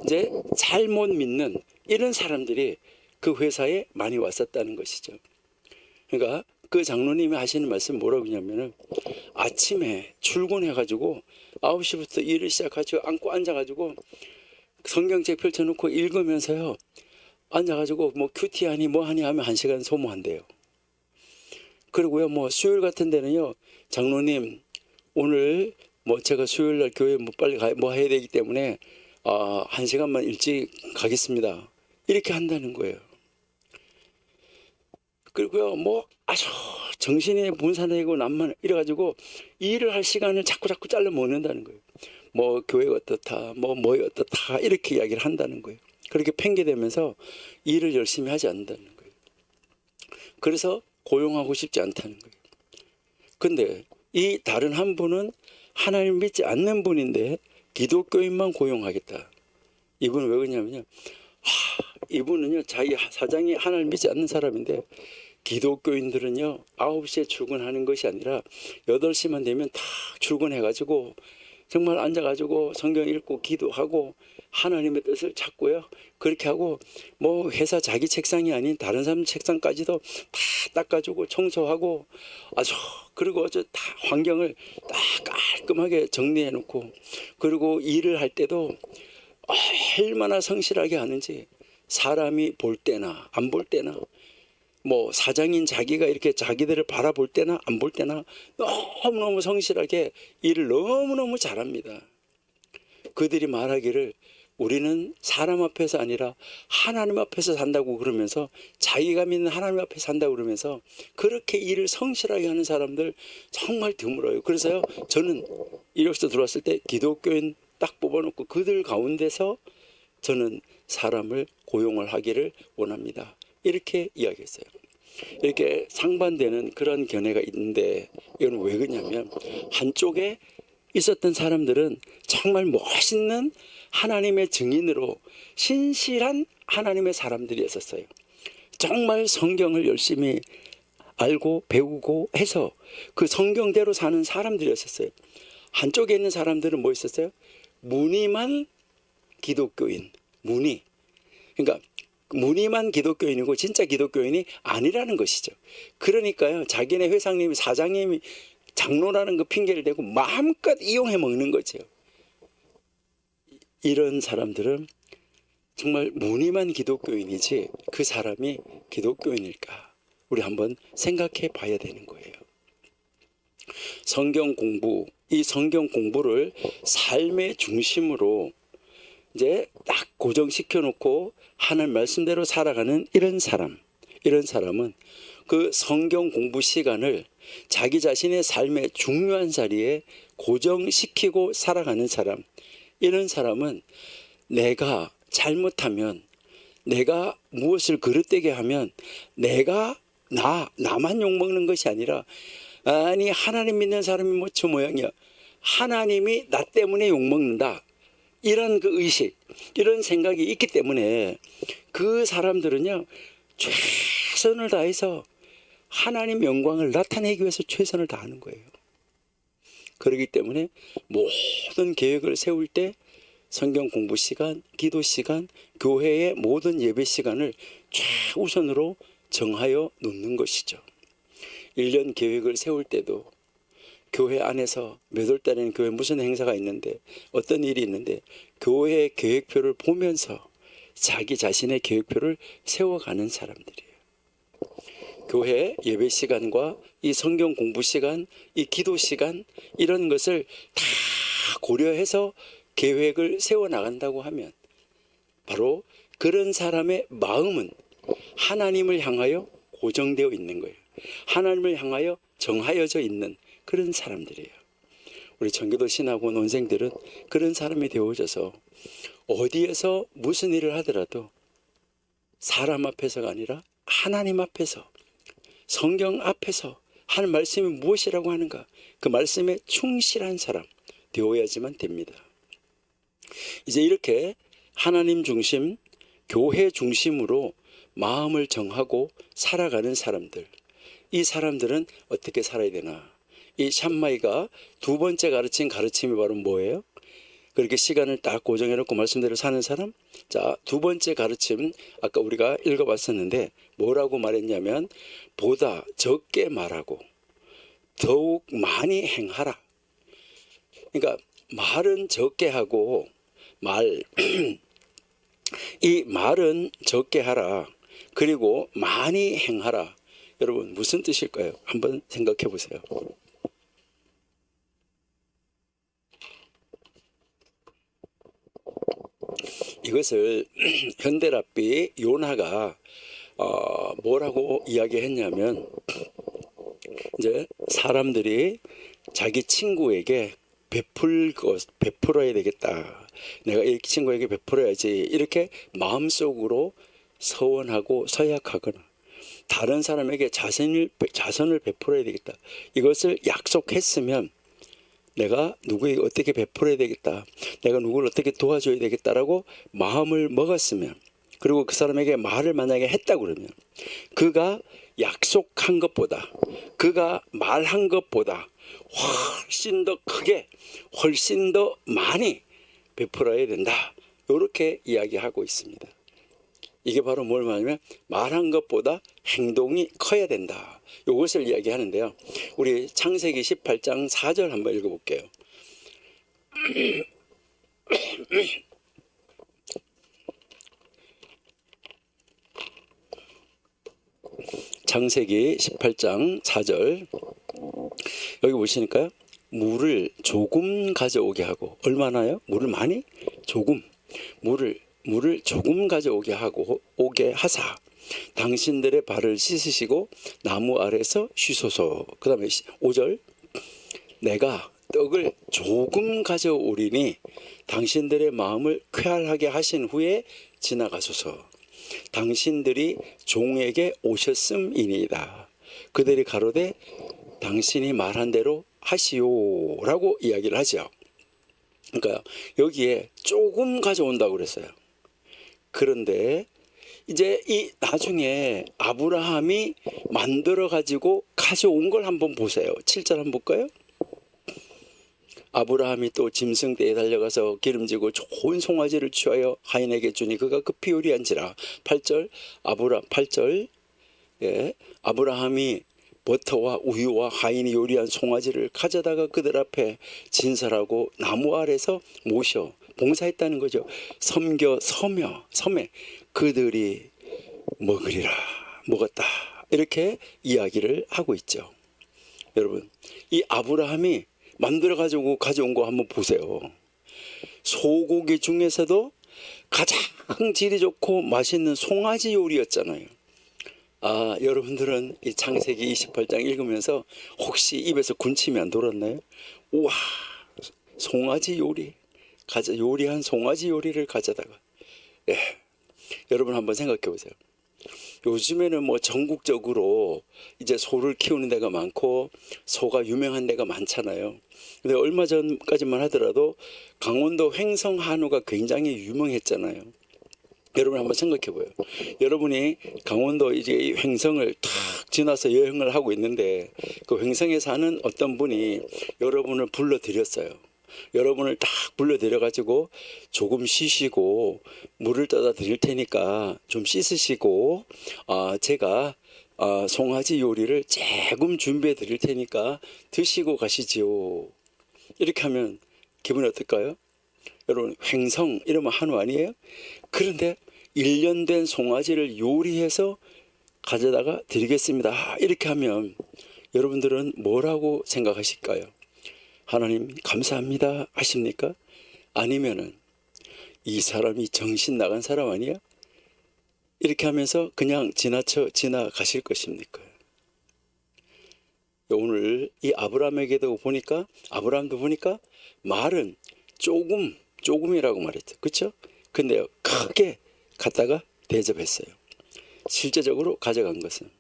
이제 잘못 믿는 이런 사람들이 그 회사에 많이 왔었다는 것이죠. 그러니까 그 장로님이 하시는 말씀 뭐라고 하냐면은 아침에 출근해가지고 9시부터 일을 시작하죠. 앉고 앉아가지고 성경책 펼쳐놓고 읽으면서요. 앉아가지고 뭐 큐티하니 뭐하니 하면 1시간 소모한대요. 그리고요, 뭐 수요일 같은 데는요, 장로님 오늘 뭐 제가 수요일 날 교회 뭐 빨리 뭐 해야 되기 때문에 1시간만 일찍 가겠습니다. 이렇게 한다는 거예요. 그리고요, 뭐 아주 정신이 분산되고 남만 이래가지고 일을 할 시간을 자꾸 잘라 먹는다는 거예요. 뭐 교회가 어떻다, 뭐 어떻다 이렇게 이야기를 한다는 거예요. 그렇게 팽개대면서 일을 열심히 하지 않는다는 거예요. 그래서 고용하고 싶지 않다는 거예요. 근데 이 다른 한 분은 하나님 믿지 않는 분인데 기독교인만 고용하겠다. 이분은 왜 그러냐면요, 이분은요, 자기 사장이 하나님 믿지 않는 사람인데 기독교인들은요 9시에 출근하는 것이 아니라 8시만 되면 다 출근해가지고 정말 앉아가지고 성경 읽고 기도하고 하나님의 뜻을 찾고요, 그렇게 하고 뭐 회사 자기 책상이 아닌 다른 사람 책상까지도 다 닦아주고 청소하고 아주, 그리고 다 환경을 딱 깔끔하게 정리해 놓고, 그리고 일을 할 때도 얼마나 성실하게 하는지 사람이 볼 때나 안 볼 때나, 뭐 사장인 자기가 이렇게 자기들을 바라볼 때나 안 볼 때나 너무너무 성실하게 일을 너무너무 잘합니다. 그들이 말하기를 우리는 사람 앞에서 아니라 하나님 앞에서 산다고 그러면서, 자기가 믿는 하나님 앞에서 산다고 그러면서 그렇게 일을 성실하게 하는 사람들 정말 드물어요. 그래서요, 저는 이력서 들어왔을 때 기독교인 딱 뽑아놓고 그들 가운데서 저는 사람을 고용을 하기를 원합니다. 이렇게 이야기했어요. 이렇게 상반되는 그런 견해가 있는데, 이건 왜 그러냐면 한쪽에 있었던 사람들은 정말 멋있는 하나님의 증인으로 신실한 하나님의 사람들이었어요. 정말 성경을 열심히 알고 배우고 해서 그 성경대로 사는 사람들이었어요. 한쪽에 있는 사람들은 뭐 있었어요? 무늬만 기독교인, 무늬. 그러니까 무늬만 기독교인이고 진짜 기독교인이 아니라는 것이죠. 그러니까요, 자기네 회장님이 사장님이 장로라는 그 핑계를 대고 마음껏 이용해 먹는 거죠. 이런 사람들은 정말 무늬만 기독교인이지 그 사람이 기독교인일까? 우리 한번 생각해 봐야 되는 거예요. 성경 공부, 이 성경 공부를 삶의 중심으로 이제 딱 고정시켜 놓고 하나님 말씀대로 살아가는 이런 사람은 그 성경 공부 시간을 자기 자신의 삶의 중요한 자리에 고정시키고 살아가는 사람, 이런 사람은 내가 잘못하면, 내가 무엇을 그릇되게 하면 내가 나만 욕먹는 것이 아니라, 아니 하나님 믿는 사람이 뭐 저 모양이야, 하나님이 나 때문에 욕먹는다, 이런 그 의식, 이런 생각이 있기 때문에 그 사람들은요 최선을 다해서 하나님 영광을 나타내기 위해서 최선을 다하는 거예요. 그렇기 때문에 모든 계획을 세울 때 성경 공부 시간, 기도 시간, 교회의 모든 예배 시간을 최우선으로 정하여 놓는 것이죠. 1년 계획을 세울 때도 교회 안에서 몇 월 달에는 교회 무슨 행사가 있는데 어떤 일이 있는데 교회의 계획표를 보면서 자기 자신의 계획표를 세워가는 사람들이에요. 교회 예배 시간과 이 성경 공부 시간, 이 기도 시간, 이런 것을 다 고려해서 계획을 세워나간다고 하면 바로 그런 사람의 마음은 하나님을 향하여 고정되어 있는 거예요. 하나님을 향하여 정하여져 있는 그런 사람들이에요. 우리 전교도 신하고 논생들은 그런 사람이 되어져서 어디에서 무슨 일을 하더라도 사람 앞에서가 아니라 하나님 앞에서, 성경 앞에서 하는 말씀이 무엇이라고 하는가, 그 말씀에 충실한 사람 되어야지만 됩니다. 이제 이렇게 하나님 중심, 교회 중심으로 마음을 정하고 살아가는 사람들, 이 사람들은 어떻게 살아야 되나? 이 샴마이가 두 번째 가르친 가르침이 바로 뭐예요? 그렇게 시간을 딱 고정해놓고 말씀대로 사는 사람? 자, 두 번째 가르침, 아까 우리가 읽어봤었는데 뭐라고 말했냐면, 보다 적게 말하고 더욱 많이 행하라. 그러니까 말은 적게 하고 이 말은 적게 하라. 그리고 많이 행하라. 여러분, 무슨 뜻일까요? 한번 생각해 보세요. 이것을 현대랍비 요나가 뭐라고 이야기했냐면, 이제 사람들이 자기 친구에게 베풀어야 되겠다. 내가 이 친구에게 베풀어야지. 이렇게 마음속으로 서원하고 서약하거나 다른 사람에게 자선을 베풀어야 되겠다. 이것을 약속했으면 내가 누구에게 어떻게 베풀어야 되겠다, 내가 누구를 어떻게 도와줘야 되겠다라고 마음을 먹었으면, 그리고 그 사람에게 말을 만약에 했다 그러면 그가 약속한 것보다, 그가 말한 것보다 훨씬 더 크게, 훨씬 더 많이 베풀어야 된다. 이렇게 이야기하고 있습니다. 이게 바로 뭘 말하냐면, 말한 것보다 행동이 커야 된다. 이것을 이야기하는데요. 우리 창세기 18장 4절 한번 읽어볼게요. 창세기 18장 4절 여기 보시니까요, 물을 조금 가져오게 하고, 얼마나요? 물을 많이? 조금. 물을 조금 가져오게 하고 오게 하사 당신들의 발을 씻으시고 나무 아래서 쉬소서. 그 다음에 5절, 내가 떡을 조금 가져오리니 당신들의 마음을 쾌활하게 하신 후에 지나가소서. 당신들이 종에게 오셨음이니이다. 그들이 가로되 당신이 말한 대로 하시오라고 이야기를 하죠. 그러니까 여기에 조금 가져온다고 그랬어요. 그런데 이제 이 나중에 아브라함이 만들어 가지고 가져온 걸 한번 보세요. 7절 한번 볼까요? 아브라함이 또 짐승떼에 달려가서 기름지고 좋은 송아지를 취하여 하인에게 주니 그가 급히 요리한지라. 8절, 8절, 예, 아브라함이 버터와 우유와 하인이 요리한 송아지를 가져다가 그들 앞에 진설하고 나무 아래서 모셔 봉사했다는 거죠. 섬에 그들이 먹었다. 이렇게 이야기를 하고 있죠. 여러분, 이 아브라함이 만들어 가지고 가져온 거 한번 보세요. 소고기 중에서도 가장 질이 좋고 맛있는 송아지 요리였잖아요. 아, 여러분들은 이 창세기 28장 읽으면서 혹시 입에서 군침이 안 돌았나요? 우와, 송아지 요리한 송아지 요리를 가져다가, 예, 여러분 한번 생각해 보세요. 요즘에는 뭐 전국적으로 이제 소를 키우는 데가 많고 소가 유명한 데가 많잖아요. 근데 얼마 전까지만 하더라도 강원도 횡성 한우가 굉장히 유명했잖아요. 여러분 한번 생각해 보여요. 여러분이 강원도 이제 횡성을 탁 지나서 여행을 하고 있는데 그 횡성에 사는 어떤 분이 여러분을 불러드렸어요. 여러분을 딱 불러드려 가지고 조금 쉬시고 물을 떠다 드릴 테니까 좀 씻으시고, 제가 송아지 요리를 조금 준비해 드릴 테니까 드시고 가시지요. 이렇게 하면 기분이 어떨까요? 여러분, 횡성 이러면 한우 아니에요? 그런데 1년 된 송아지를 요리해서 가져다가 드리겠습니다. 이렇게 하면 여러분들은 뭐라고 생각하실까요? 하나님 감사합니다 하십니까? 아니면은 이 사람이 정신 나간 사람 아니야? 이렇게 하면서 그냥 지나가실 것입니까? 오늘 이 아브라함에게도 보니까, 아브라함도 보니까 말은 조금이라고 말했죠. 그렇죠? 근데요, 크게 갖다가 대접했어요. 실제적으로 가져간 것은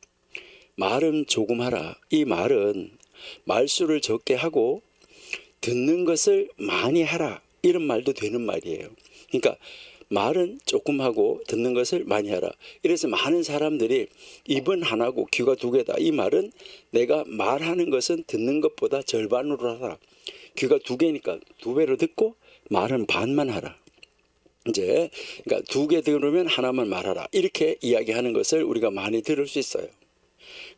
말은 조금 하라. 이 말은 말수를 적게 하고 듣는 것을 많이 하라. 이런 말도 되는 말이에요. 그러니까 말은 조금 하고 듣는 것을 많이 하라. 이래서 많은 사람들이 입은 하나고 귀가 두 개다. 이 말은 내가 말하는 것은 듣는 것보다 절반으로 하라. 귀가 두 개니까 두 배로 듣고 말은 반만 하라. 이제 그러니까 두 개 들으면 하나만 말하라. 이렇게 이야기하는 것을 우리가 많이 들을 수 있어요.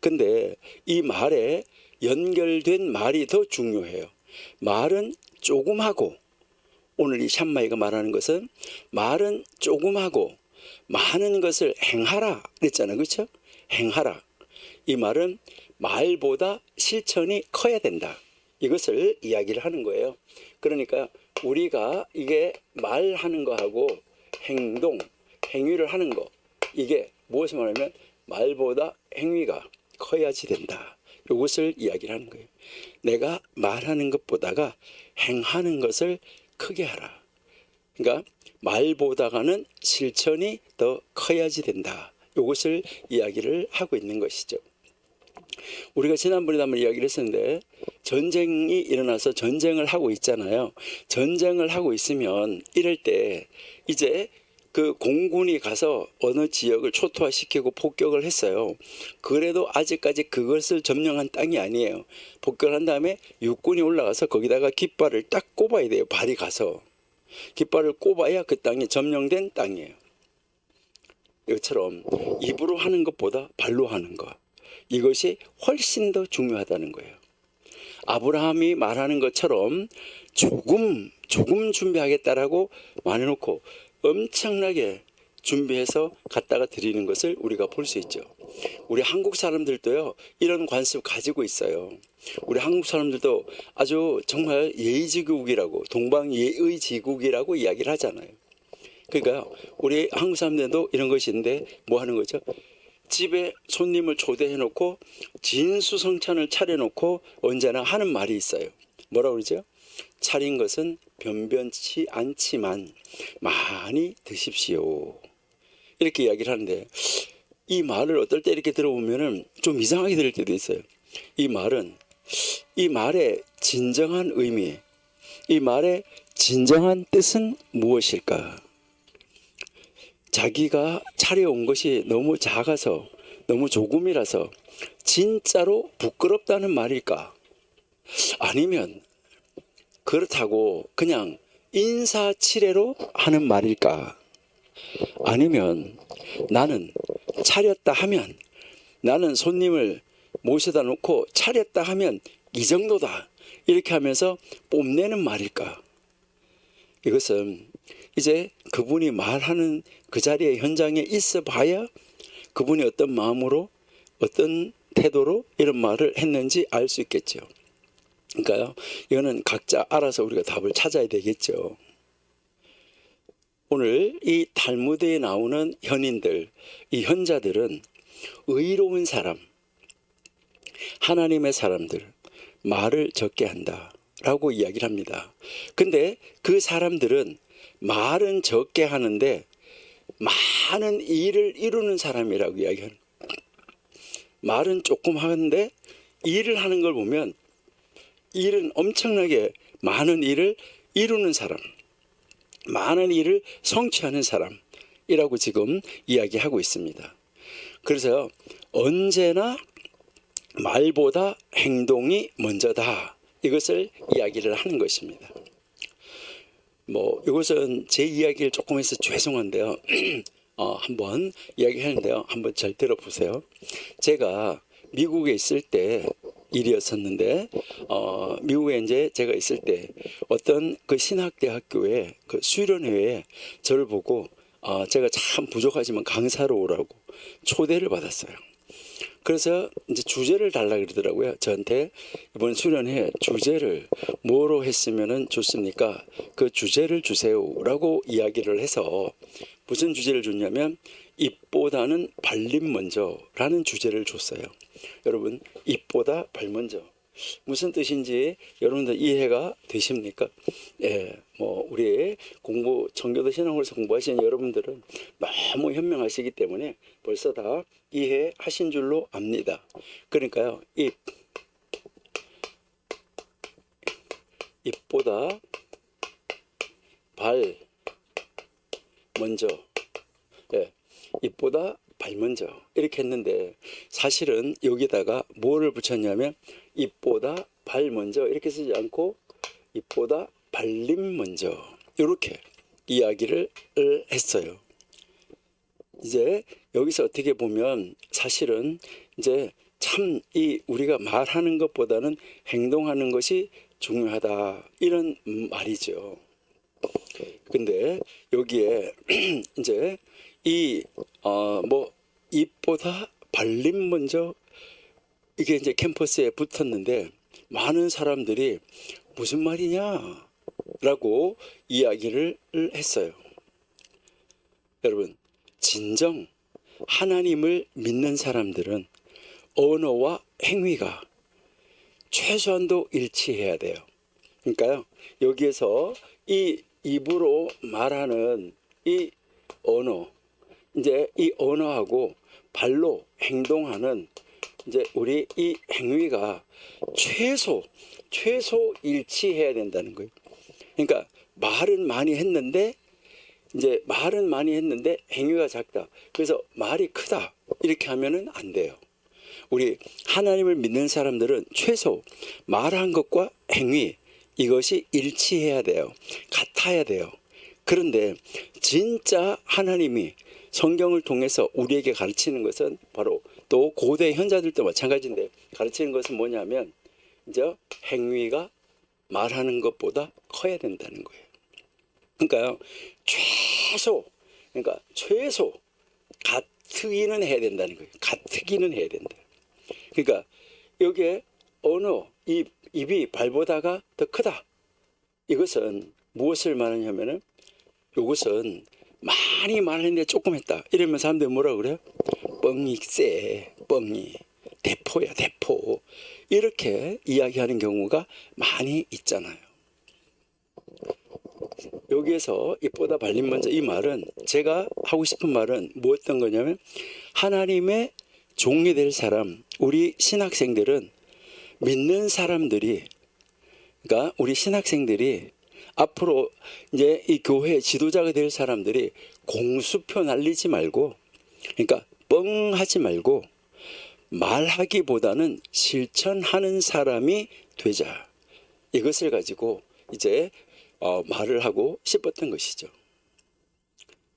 근데 이 말에 연결된 말이 더 중요해요. 말은 조금 하고, 오늘 이 샴마이가 말하는 것은 말은 조금 하고 많은 것을 행하라 그랬잖아요. 그렇죠? 행하라. 이 말은 말보다 실천이 커야 된다. 이것을 이야기를 하는 거예요. 그러니까 우리가 이게 말하는 거하고 행동, 행위를 하는 거, 이게 무엇을 말하면 말보다 행위가 커야지 된다. 이것을 이야기를 하는 거예요. 내가 말하는 것보다가 행하는 것을 크게 하라. 그러니까 말보다가는 실천이 더 커야지 된다. 이것을 이야기를 하고 있는 것이죠. 우리가 지난번에도 한번 이야기를 했었는데 전쟁이 일어나서 전쟁을 하고 있잖아요. 전쟁을 하고 있으면 이럴 때 이제 그 공군이 가서 어느 지역을 초토화시키고 폭격을 했어요. 그래도 아직까지 그것을 점령한 땅이 아니에요. 폭격을 한 다음에 육군이 올라가서 거기다가 깃발을 딱 꼽아야 돼요. 발이 가서. 깃발을 꼽아야 그 땅이 점령된 땅이에요. 이것처럼 입으로 하는 것보다 발로 하는 것. 이것이 훨씬 더 중요하다는 거예요. 아브라함이 말하는 것처럼 조금 준비하겠다라고 말해놓고 엄청나게 준비해서 갖다가 드리는 것을 우리가 볼 수 있죠. 우리 한국 사람들도요, 이런 관습 가지고 있어요. 우리 한국 사람들도 아주 정말 예의지국이라고, 동방예의지국이라고 이야기를 하잖아요. 그러니까 우리 한국 사람들도 이런 것이 있는데 뭐 하는 거죠? 집에 손님을 초대해 놓고 진수성찬을 차려 놓고 언제나 하는 말이 있어요. 뭐라고 그러죠? 차린 것은 변변치 않지만 많이 드십시오. 이렇게 이야기를 하는데 이 말을 어떨 때 이렇게 들어보면은 좀 이상하게 들릴 때도 있어요. 이 말은 이 말의 진정한 의미, 이 말의 진정한 뜻은 무엇일까? 자기가 차려온 것이 너무 작아서 너무 조금이라서 진짜로 부끄럽다는 말일까? 아니면 그렇다고 그냥 인사치레로 하는 말일까? 아니면 나는 차렸다 하면, 나는 손님을 모셔다 놓고 차렸다 하면 이 정도다, 이렇게 하면서 뽐내는 말일까? 이것은 이제 그분이 말하는 그 자리에 현장에 있어 봐야 그분이 어떤 마음으로 어떤 태도로 이런 말을 했는지 알 수 있겠죠. 그러니까요, 이거는 각자 알아서 우리가 답을 찾아야 되겠죠. 오늘 이 탈무드에 나오는 현인들, 이 현자들은 의로운 사람, 하나님의 사람들, 말을 적게 한다라고 이야기를 합니다. 근데 그 사람들은 말은 적게 하는데 많은 일을 이루는 사람이라고 이야기하는 거예요. 말은 조금 하는데 일을 하는 걸 보면 일은 엄청나게 많은 일을 이루는 사람, 많은 일을 성취하는 사람이라고 지금 이야기하고 있습니다. 그래서 언제나 말보다 행동이 먼저다, 이것을 이야기를 하는 것입니다. 이것은 제 이야기를 조금 해서 죄송한데요. 한번 이야기하는데요. 한번 잘 들어보세요. 제가 미국에 있을 때 일이었었는데, 미국에 이제 제가 있을 때 어떤 그 신학대학교의 그 수련회에 저를 보고 제가 참 부족하지만 강사로 오라고 초대를 받았어요. 그래서 이제 주제를 달라 그러더라고요. 저한테 이번 수련회 주제를 뭐로 했으면은 좋습니까? 그 주제를 주세요라고 이야기를 해서 무슨 주제를 줬냐면 입보다는 발림 먼저라는 주제를 줬어요. 여러분, 입보다 발 먼저 무슨 뜻인지 여러분들 이해가 되십니까? 예, 뭐 우리 공부 청교도 신앙으로서 공부하시는 여러분들은 너무 현명하시기 때문에 벌써 다 이해하신 줄로 압니다. 그러니까요, 입보다 발 먼저, 예, 입보다 발 먼저 이렇게 했는데, 사실은 여기다가 뭐를 붙였냐면 입보다 발 먼저 이렇게 쓰지 않고 입보다 발림 먼저 이렇게 이야기를 했어요. 이제 여기서 어떻게 보면 사실은 이제 참 이 우리가 말하는 것보다는 행동하는 것이 중요하다, 이런 말이죠. 근데 여기에 이제 뭐 입보다 발림 먼저 이게 이제 캠퍼스에 붙었는데, 많은 사람들이 무슨 말이냐 라고 이야기를 했어요. 여러분, 진정 하나님을 믿는 사람들은 언어와 행위가 최소한도 일치해야 돼요. 그러니까요, 여기에서 이 입으로 말하는 이 언어, 이제 이 언어하고 발로 행동하는 이제 우리 이 행위가 최소 일치해야 된다는 거예요. 그러니까 말은 많이 했는데 행위가 작다, 그래서 말이 크다, 이렇게 하면은 안 돼요. 우리 하나님을 믿는 사람들은 최소 말한 것과 행위, 이것이 일치해야 돼요. 같아야 돼요. 그런데 진짜 하나님이 성경을 통해서 우리에게 가르치는 것은 바로, 또 고대 현자들도 마찬가지인데 가르치는 것은 뭐냐면 이제 행위가 말하는 것보다 커야 된다는 거예요. 그러니까요, 최소 같으기는 해야 된다는 거예요. 같으기는 해야 된다. 그러니까 여기에 언어, 입이 발보다가 더 크다, 이것은 무엇을 말하냐면은, 이것은 많이 말했는데 조금 했다, 이러면 사람들이 뭐라 그래요? 뻥이 세, 뻥이, 대포야 대포, 이렇게 이야기하는 경우가 많이 있잖아요. 여기에서 입보다 발림 먼저, 이 말은, 제가 하고 싶은 말은 무엇던 거냐면, 하나님의 종이 될 사람, 우리 신학생들은, 믿는 사람들이, 그러니까 우리 신학생들이 앞으로 이제 이 교회 지도자가 될 사람들이 공수표 날리지 말고, 그러니까 뻥하지 말고 말하기보다는 실천하는 사람이 되자, 이것을 가지고 이제 말을 하고 싶었던 것이죠.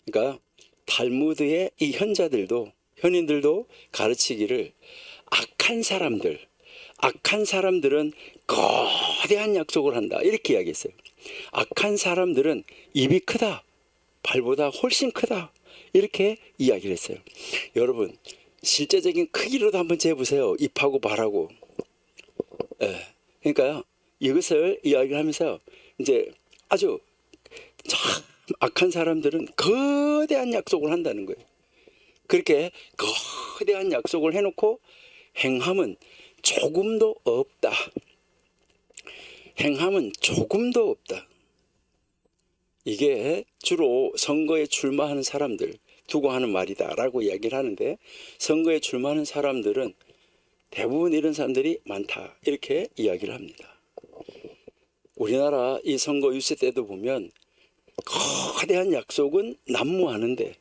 그러니까 탈무드의 이 현인들도 가르치기를, 악한 사람들은 거대한 약속을 한다, 이렇게 이야기했어요. 악한 사람들은 입이 크다, 발보다 훨씬 크다, 이렇게 이야기를 했어요. 여러분, 실제적인 크기로도 한번 재보세요. 입하고 발하고. 그러니까요, 이것을 이야기하면서 이제 아주 참 악한 사람들은 거대한 약속을 한다는 거예요. 그렇게 거대한 약속을 해놓고 행함은 조금도 없다. 행함은 조금도 없다. 이게 주로 선거에 출마하는 사람들 두고 하는 말이다라고 이야기를 하는데, 선거에 출마하는 사람들은 대부분 이런 사람들이 많다, 이렇게 이야기를 합니다. 우리나라 이 선거 유세 때도 보면 거대한 약속은 난무하는데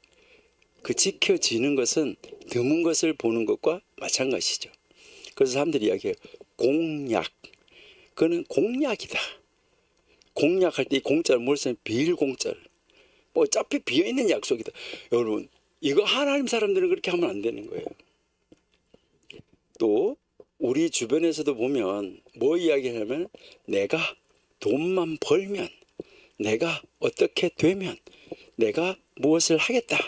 그 지켜지는 것은 드문 것을 보는 것과 마찬가지죠. 그래서 사람들이 이야기해요. 공약. 그거는 공약이다. 공약할 때 이 공짜를 뭘 쓰면 비일공짜를. 뭐 어차피 비어있는 약속이다. 여러분, 이거 하나님 사람들은 그렇게 하면 안 되는 거예요. 또 우리 주변에서도 보면 뭐 이야기하냐면, 내가 돈만 벌면, 내가 어떻게 되면, 내가 무엇을 하겠다,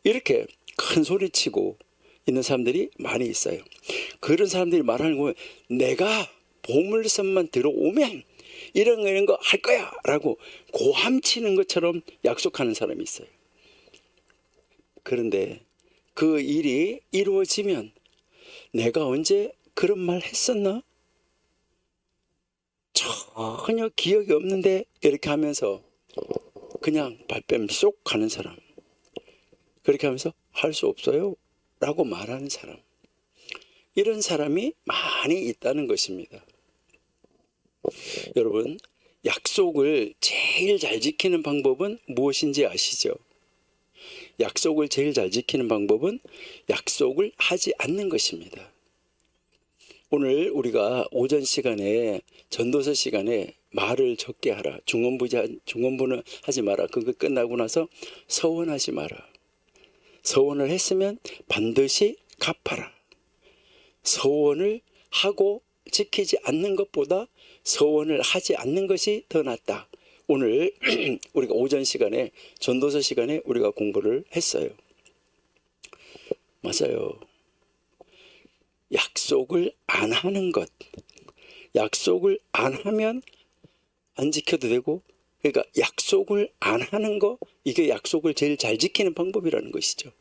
이렇게 큰 소리치고 있는 사람들이 많이 있어요. 그런 사람들이 말하는 거는, 내가 보물선만 들어오면 이런 거 할 거야 라고 고함치는 것처럼 약속하는 사람이 있어요. 그런데 그 일이 이루어지면, 내가 언제 그런 말 했었나? 전혀 기억이 없는데, 이렇게 하면서 그냥 발뺌 쏙 가는 사람, 그렇게 하면서 할 수 없어요 라고 말하는 사람, 이런 사람이 많이 있다는 것입니다. 여러분, 약속을 제일 잘 지키는 방법은 무엇인지 아시죠? 약속을 제일 잘 지키는 방법은 약속을 하지 않는 것입니다. 오늘 우리가 오전 시간에, 전도서 시간에 말을 적게 하라, 중언부는 하지 마라, 그거 끝나고 나서 서원하지 마라, 서원을 했으면 반드시 갚아라, 서원을 하고 지키지 않는 것보다 서원을 하지 않는 것이 더 낫다. 오늘 우리가 오전 시간에, 전도서 시간에 우리가 공부를 했어요. 맞아요. 약속을 안 하는 것, 약속을 안 하면 안 지켜도 되고, 그러니까 약속을 안 하는 거, 이게 약속을 제일 잘 지키는 방법이라는 것이죠.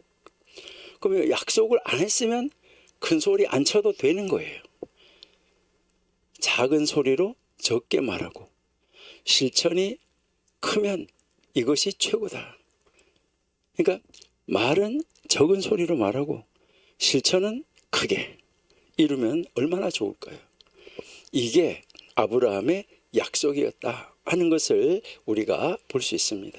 그러면 약속을 안 했으면 큰 소리 안 쳐도 되는 거예요. 작은 소리로 적게 말하고 실천이 크면 이것이 최고다. 그러니까 말은 적은 소리로 말하고 실천은 크게 이루면 얼마나 좋을까요? 이게 아브라함의 약속이었다 하는 것을 우리가 볼 수 있습니다.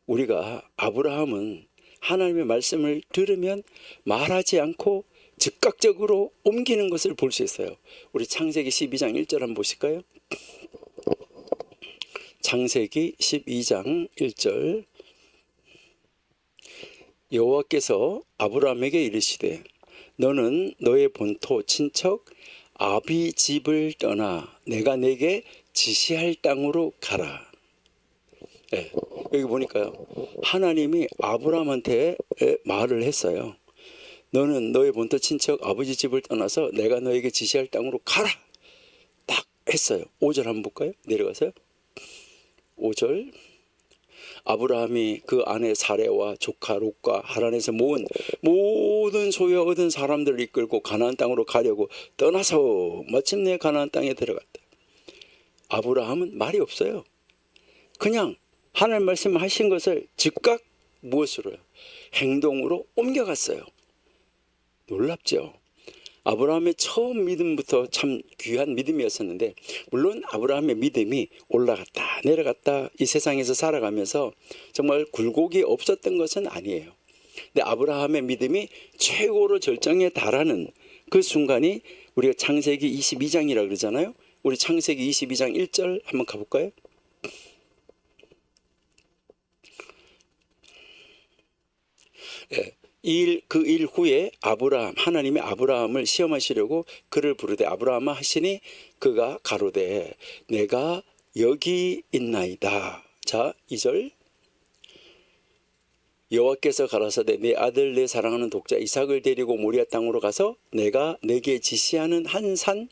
우리가 아브라함은 하나님의 말씀을 들으면 말하지 않고 즉각적으로 옮기는 것을 볼 수 있어요. 우리 창세기 12장 1절 한번 보실까요? 창세기 12장 1절. 여호와께서 아브라함에게 이르시되 너는 너의 본토 친척 아비 집을 떠나 내가 내게 지시할 땅으로 가라. 네, 여기 보니까요, 하나님이 아브라함한테 말을 했어요. 너는 너의 본토 친척 아버지 집을 떠나서 내가 너에게 지시할 땅으로 가라. 딱 했어요. 5절 한번 볼까요? 내려가서요. 5절. 아브라함이 그 아내 사레와 조카 롯과 하란에서 모은 모든 소유 얻은 사람들을 이끌고 가나안 땅으로 가려고 떠나서 마침내 가나안 땅에 들어갔다. 아브라함은 말이 없어요. 그냥 하나님 말씀하신 것을 즉각 무엇으로요? 행동으로 옮겨갔어요. 놀랍죠? 아브라함의 처음 믿음부터 참 귀한 믿음이었었는데, 물론 아브라함의 믿음이 올라갔다 내려갔다 이 세상에서 살아가면서 정말 굴곡이 없었던 것은 아니에요. 근데 아브라함의 믿음이 최고로 절정에 달하는 그 순간이 우리가 창세기 22장이라고 그러잖아요. 우리 창세기 22장 1절 한번 가볼까요? 네. 그 일 후에 하나님이 아브라함을 시험하시려고 그를 부르되 아브라함아 하시니 그가 가로되 내가 여기 있나이다. 자, 2절. 여호와께서 가라사대 내 아들 내 사랑하는 독자 이삭을 데리고 모리아 땅으로 가서 내가 내게 지시하는 한 산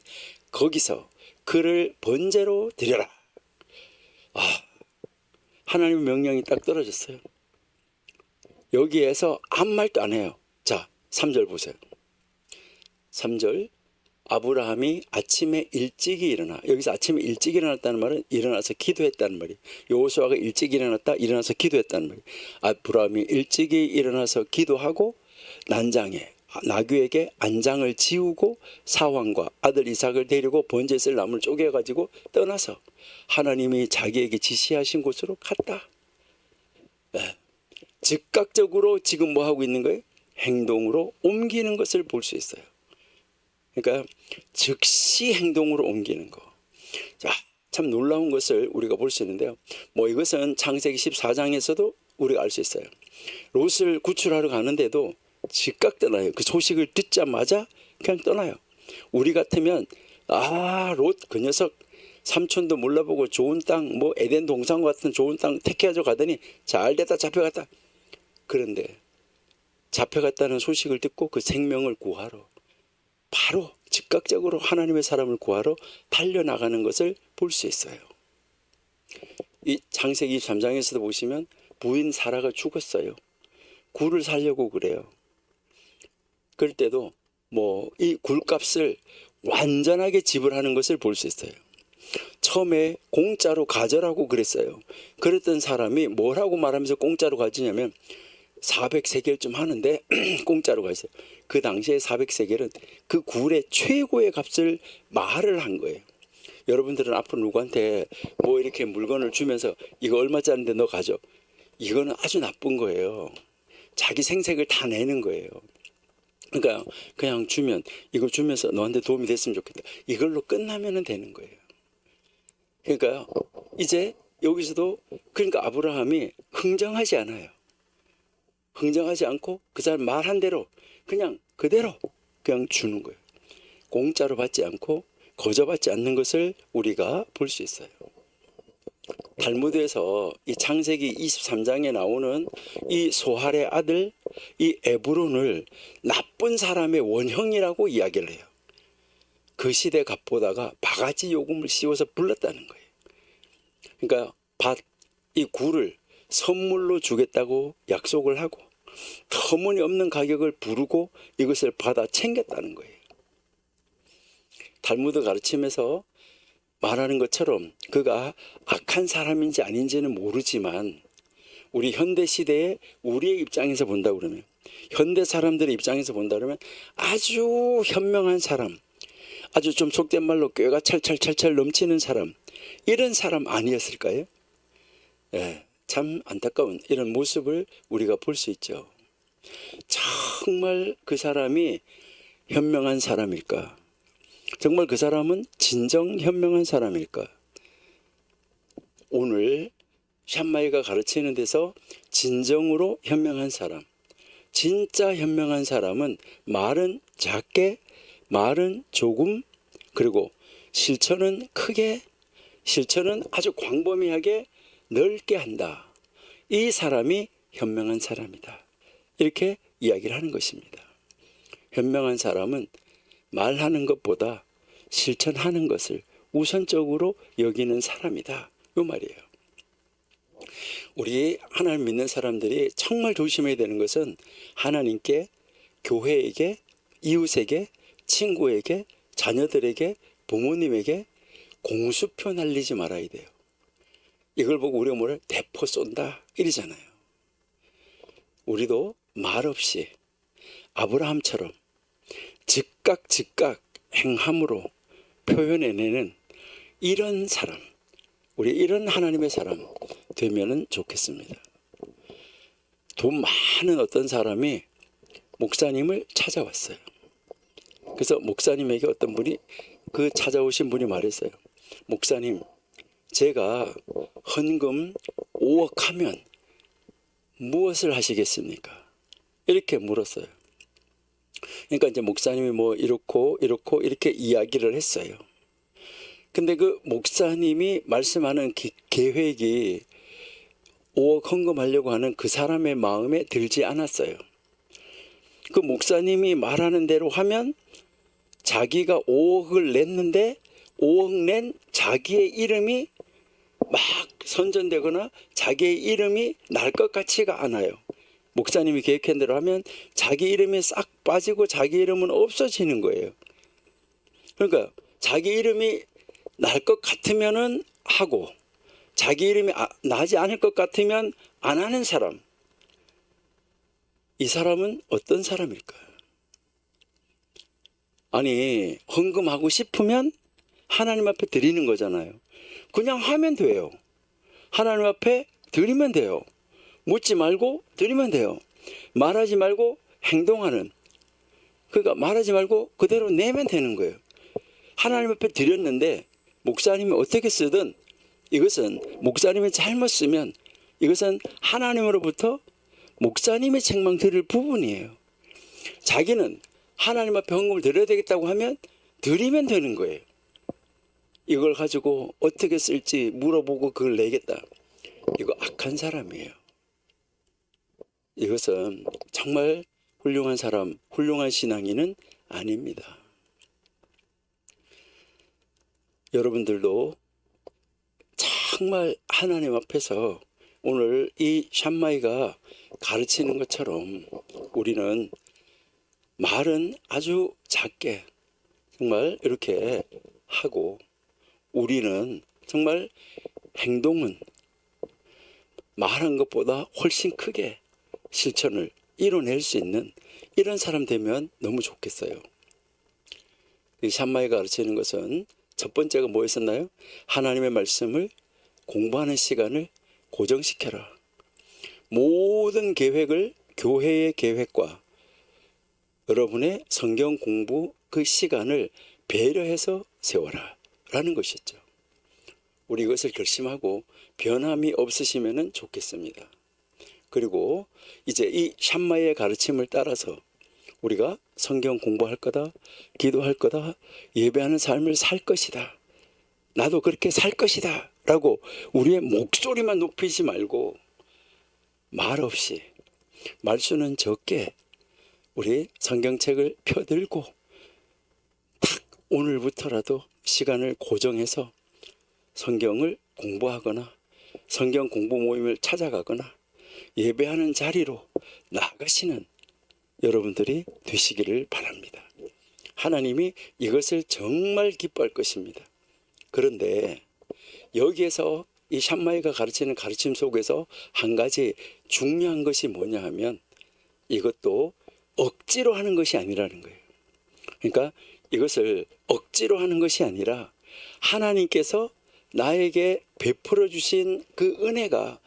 거기서 그를 번제로 드려라. 하나님의 명령이 딱 떨어졌어요. 여기에서 아무 말도 안 해요. 자, 3절 보세요. 3절. 아브라함이 아침에 일찍이 일어나. 여기서 아침에 일찍 일어났다는 말은 일어나서 기도했다는 말이에요. 여호수아가 일찍 일어났다, 일어나서 기도했다는 말이에요. 아브라함이 일찍이 일어나서 기도하고 난장에 나귀에게 안장을 지우고 사환과 아들 이삭을 데리고 번제에 쓸 나무를 쪼개가지고 떠나서 하나님이 자기에게 지시하신 곳으로 갔다. 네. 즉각적으로 지금 뭐 하고 있는 거예요? 행동으로 옮기는 것을 볼 수 있어요. 그러니까 즉시 행동으로 옮기는 거. 자, 참 놀라운 것을 우리가 볼 수 있는데요. 뭐 이것은 창세기 14장에서도 우리가 알 수 있어요. 롯을 구출하러 가는데도 즉각 떠나요. 그 소식을 듣자마자 그냥 떠나요. 우리 같으면 롯 그 녀석 삼촌도 몰라보고 좋은 땅, 뭐 에덴 동산 같은 좋은 땅 택해가지고 가더니 잘 됐다 잡혀갔다. 그런데 잡혀갔다는 소식을 듣고 그 생명을 구하러 바로 즉각적으로 하나님의 사람을 구하러 달려나가는 것을 볼 수 있어요. 이 창세기 23장에서도 보시면 부인 사라가 죽었어요. 굴을 살려고 그래요. 그럴 때도 뭐 이 굴값을 완전하게 지불하는 것을 볼 수 있어요. 처음에 공짜로 가져라고 그랬어요. 그랬던 사람이 뭐라고 말하면서 공짜로 가지냐면 400세겔쯤 하는데 공짜로 가졌어요. 그 당시에 400세겔은 그 굴의 최고의 값을 말을 한 거예요. 여러분들은 앞으로 누구한테 뭐 이렇게 물건을 주면서 이거 얼마짜리인데 너 가져. 이거는 아주 나쁜 거예요. 자기 생색을 다 내는 거예요. 그러니까 그냥 주면 이거 주면서 너한테 도움이 됐으면 좋겠다. 이걸로 끝나면 되는 거예요. 그러니까 이제 여기서도 그러니까 아브라함이 흥정하지 않아요. 흥정하지 않고 그 사람 말한 대로 그냥 그대로 그냥 주는 거예요. 공짜로 받지 않고 거저받지 않는 것을 우리가 볼 수 있어요. 탈무드에서 이 창세기 23장에 나오는 이 소할의 아들 이 에브론을 나쁜 사람의 원형이라고 이야기를 해요. 그 시대 값보다가 바가지 요금을 씌워서 불렀다는 거예요. 그러니까 이 굴을 선물로 주겠다고 약속을 하고 터무니없는 가격을 부르고 이것을 받아 챙겼다는 거예요. 탈무드 가르침에서 말하는 것처럼 그가 악한 사람인지 아닌지는 모르지만 우리 현대 시대에 우리의 입장에서 본다 그러면 현대 사람들의 입장에서 본다 그러면 아주 현명한 사람, 아주 좀 속된 말로 꾀가 찰찰찰찰 넘치는 사람, 이런 사람 아니었을까요? 예, 참 안타까운 이런 모습을 우리가 볼 수 있죠. 정말 그 사람이 현명한 사람일까? 정말 그 사람은 진정 현명한 사람일까? 오늘 샴마이가 가르치는 데서 진정으로 현명한 사람, 진짜 현명한 사람은 말은 작게, 말은 조금, 그리고 실천은 크게, 실천은 아주 광범위하게 넓게 한다. 이 사람이 현명한 사람이다. 이렇게 이야기를 하는 것입니다. 현명한 사람은 말하는 것보다 실천하는 것을 우선적으로 여기는 사람이다. 이 말이에요. 우리 하나님 믿는 사람들이 정말 조심해야 되는 것은 하나님께, 교회에게, 이웃에게, 친구에게, 자녀들에게, 부모님에게 공수표 날리지 말아야 돼요. 이걸 보고 우리가 뭐래? 대포 쏜다 이러잖아요. 우리도 말없이 아브라함처럼 즉각 행함으로 표현해내는 이런 사람, 우리 이런 하나님의 사람 되면은 좋겠습니다. 돈 많은 어떤 사람이 목사님을 찾아왔어요. 그래서 목사님에게 어떤 분이 그 찾아오신 분이 말했어요. 목사님, 제가 헌금 5억 하면 무엇을 하시겠습니까? 이렇게 물었어요. 그러니까 이제 목사님이 뭐 이렇고 이렇게 이야기를 했어요. 근데 그 목사님이 말씀하는 계획이 5억 헌금하려고 하는 그 사람의 마음에 들지 않았어요. 그 목사님이 말하는 대로 하면 자기가 5억을 냈는데 5억 낸 자기의 이름이 막 선전되거나 자기의 이름이 날 것 같지가 않아요. 목사님이 계획한 대로 하면 자기 이름이 싹 빠지고 자기 이름은 없어지는 거예요. 그러니까 자기 이름이 날 것 같으면은 하고 자기 이름이 나지 않을 것 같으면 안 하는 사람. 이 사람은 어떤 사람일까요? 아니, 헌금하고 싶으면 하나님 앞에 드리는 거잖아요. 그냥 하면 돼요. 하나님 앞에 드리면 돼요. 묻지 말고 드리면 돼요. 말하지 말고 행동하는. 그러니까 말하지 말고 그대로 내면 되는 거예요. 하나님 앞에 드렸는데 목사님이 어떻게 쓰든 이것은 목사님이 잘못 쓰면 이것은 하나님으로부터 목사님의 책망 드릴 부분이에요. 자기는 하나님 앞에 헌금을 드려야 되겠다고 하면 드리면 되는 거예요. 이걸 가지고 어떻게 쓸지 물어보고 그걸 내겠다. 이거 악한 사람이에요. 이것은 정말 훌륭한 사람, 훌륭한 신앙인은 아닙니다. 여러분들도 정말 하나님 앞에서 오늘 이 샴마이가 가르치는 것처럼 우리는 말은 아주 작게 정말 이렇게 하고 우리는 정말 행동은 말한 것보다 훨씬 크게 실천을 이뤄낼 수 있는 이런 사람 되면 너무 좋겠어요. 이 샴마이가 가르치는 것은 첫 번째가 뭐였었나요? 하나님의 말씀을 공부하는 시간을 고정시켜라. 모든 계획을 교회의 계획과 여러분의 성경 공부 그 시간을 배려해서 세워라 라는 것이었죠. 우리 이것을 결심하고 변함이 없으시면 좋겠습니다. 그리고 이제 이 샴마이의 가르침을 따라서 우리가 성경 공부할 거다, 기도할 거다, 예배하는 삶을 살 것이다, 나도 그렇게 살 것이다 라고 우리의 목소리만 높이지 말고 말 없이 말수는 적게 우리 성경책을 펴들고 딱 오늘부터라도 시간을 고정해서 성경을 공부하거나 성경 공부 모임을 찾아가거나 예배하는 자리로 나가시는 여러분들이 되시기를 바랍니다. 하나님이 이것을 정말 기뻐할 것입니다. 그런데 여기에서 이 샴마이가 가르치는 가르침 속에서 한 가지 중요한 것이 뭐냐 하면 이것도 억지로 하는 것이 아니라는 거예요. 그러니까 이것을 억지로 하는 것이 아니라 하나님께서 나에게 베풀어 주신 그 은혜가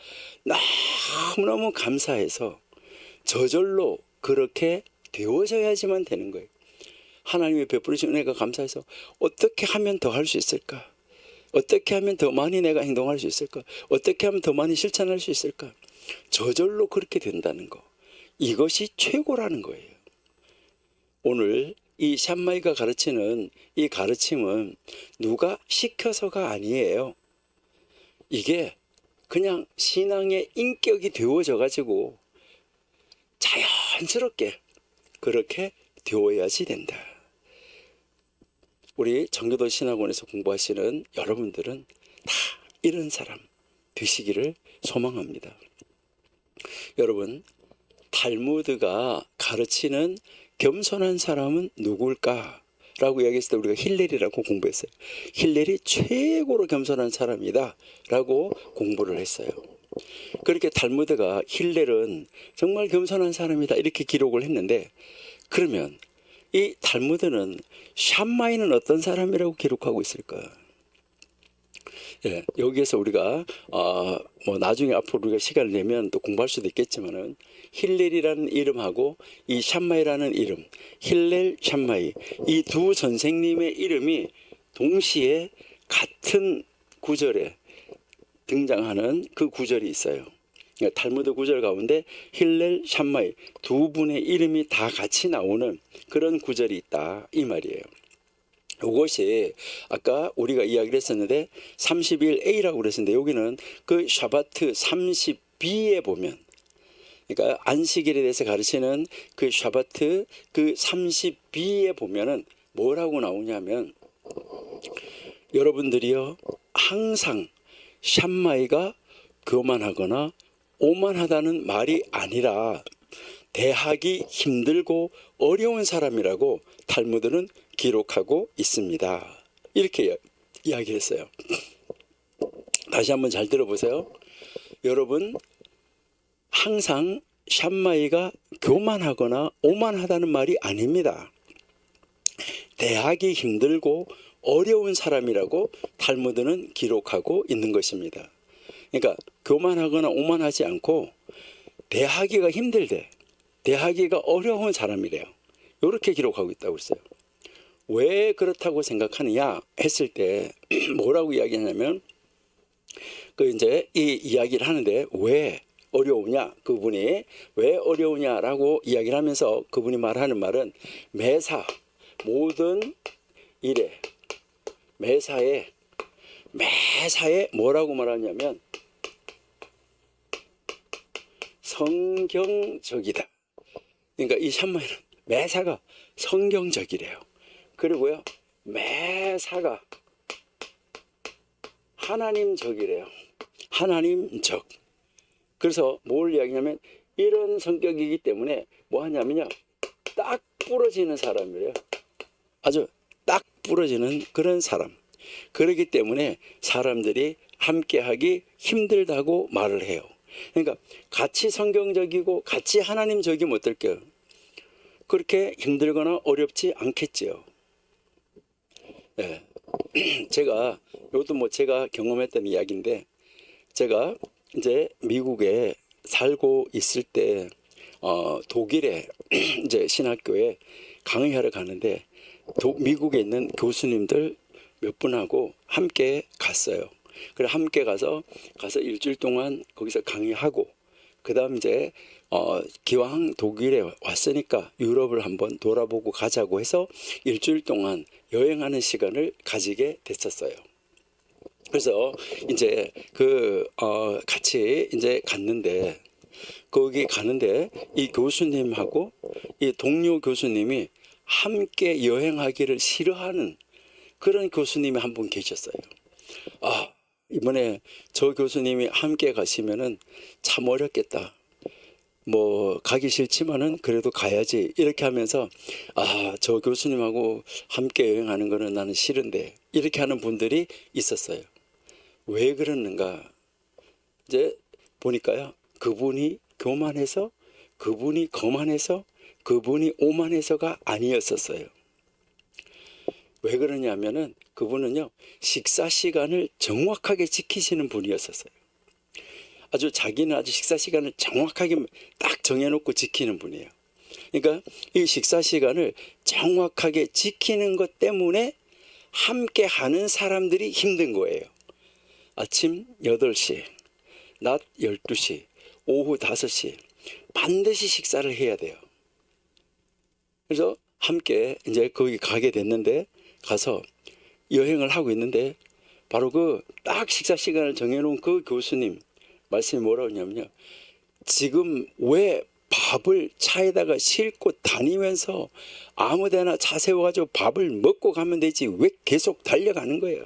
너무너무 감사해서 저절로 그렇게 되어져야지만 되는 거예요. 하나님의 베풀어 주신 은혜가 감사해서 어떻게 하면 더 할 수 있을까? 어떻게 하면 더 많이 내가 행동할 수 있을까? 어떻게 하면 더 많이 실천할 수 있을까? 저절로 그렇게 된다는 거. 이것이 최고라는 거예요. 오늘 이 샴마이가 가르치는 이 가르침은 누가 시켜서가 아니에요. 이게 그냥 신앙의 인격이 되어져 가지고 자연스럽게 그렇게 되어야지 된다. 우리 정교도 신학원에서 공부하시는 여러분들은 다 이런 사람 되시기를 소망합니다. 여러분, 탈무드가 가르치는 겸손한 사람은 누굴까? 라고 이야기했을 때 우리가 힐렐이라고 공부했어요. 힐렐이 최고로 겸손한 사람이다 라고 공부를 했어요. 그렇게 탈무드가 힐렐은 정말 겸손한 사람이다 이렇게 기록을 했는데, 그러면 이 탈무드는 샴마이는 어떤 사람이라고 기록하고 있을까? 예, 여기에서 우리가 뭐 나중에 앞으로 우리가 시간을 내면 또 공부할 수도 있겠지만은 힐렐이라는 이름하고 이 샴마이라는 이름, 힐렐, 샴마이 이 두 선생님의 이름이 동시에 같은 구절에 등장하는 그 구절이 있어요. 그러니까 탈무드 구절 가운데 힐렐, 샴마이 두 분의 이름이 다 같이 나오는 그런 구절이 있다 이 말이에요. 이것이 아까 우리가 이야기를 했었는데 31A라고 그랬었는데 여기는 그 샤바트 30B에 보면, 그러니까 안식일에 대해서 가르치는 그 샤바트 그 30B에 보면은 뭐라고 나오냐면, 여러분들이요 항상 샴마이가 교만하거나 오만하다는 말이 아니라 대하기 힘들고 어려운 사람이라고 탈무드는 기록하고 있습니다. 이렇게 이야기했어요. 다시 한번 잘 들어보세요. 여러분, 항상 샴마이가 교만하거나 오만하다는 말이 아닙니다. 대하기 힘들고 어려운 사람이라고 탈무드는 기록하고 있는 것입니다. 그러니까 교만하거나 오만하지 않고 대하기가 힘들대, 대하기가 어려운 사람이래요. 이렇게 기록하고 있다고 했어요. 왜 그렇다고 생각하느냐 했을 때 뭐라고 이야기하냐면, 그 이제 이 이야기를 하는데 왜 어려우냐, 그분이 왜 어려우냐라고 이야기를 하면서 그분이 말하는 말은 매사 모든 일에 매사에 뭐라고 말하냐면 성경적이다. 그러니까 이 샴마이는 매사가 성경적이래요. 그리고요 매사가 하나님적이래요. 하나님적. 그래서 뭘 이야기냐면 이런 성격이기 때문에 뭐 하냐면요 딱 부러지는 사람이래요. 아주 딱 부러지는 그런 사람. 그렇기 때문에 사람들이 함께하기 힘들다고 말을 해요. 그러니까 같이 성경적이고 같이 하나님적이면 어떨까요? 그렇게 힘들거나 어렵지 않겠지요. 네. 제가 이것도 뭐 제가 경험했던 이야기인데, 제가 이제 미국에 살고 있을 때 독일에 이제 신학교에 강의하러 가는데 미국에 있는 교수님들 몇 분하고 함께 갔어요. 그래 함께 가서 일주일 동안 거기서 강의하고, 그다음 이제 기왕 독일에 왔으니까 유럽을 한번 돌아보고 가자고 해서 일주일 동안 여행하는 시간을 가지게 됐었어요. 그래서 이제 같이 이제 갔는데, 거기 가는데 이 교수님하고 이 동료 교수님이 함께 여행하기를 싫어하는 그런 교수님이 한 분 계셨어요. 이번에 저 교수님이 함께 가시면은 참 어렵겠다. 뭐 가기 싫지만은 그래도 가야지, 이렇게 하면서 저 교수님하고 함께 여행하는 거는 나는 싫은데, 이렇게 하는 분들이 있었어요. 왜 그러는가? 이제 보니까요, 그분이 교만해서, 그분이 거만해서, 그분이 오만해서가 아니었었어요. 왜 그러냐면은 그분은요, 식사 시간을 정확하게 지키시는 분이었었어요. 자기는 아주 식사 시간을 정확하게 딱 정해놓고 지키는 분이에요. 그러니까 이 식사 시간을 정확하게 지키는 것 때문에 함께 하는 사람들이 힘든 거예요. 아침 8시, 낮 12시, 오후 5시 반드시 식사를 해야 돼요. 그래서 함께 이제 거기 가게 됐는데, 가서 여행을 하고 있는데 바로 그 딱 식사 시간을 정해놓은 그 교수님 말씀이 뭐라고 하냐면요, 지금 왜 밥을 차에다가 싣고 다니면서 아무데나 차 세워가지고 밥을 먹고 가면 되지 왜 계속 달려가는 거예요?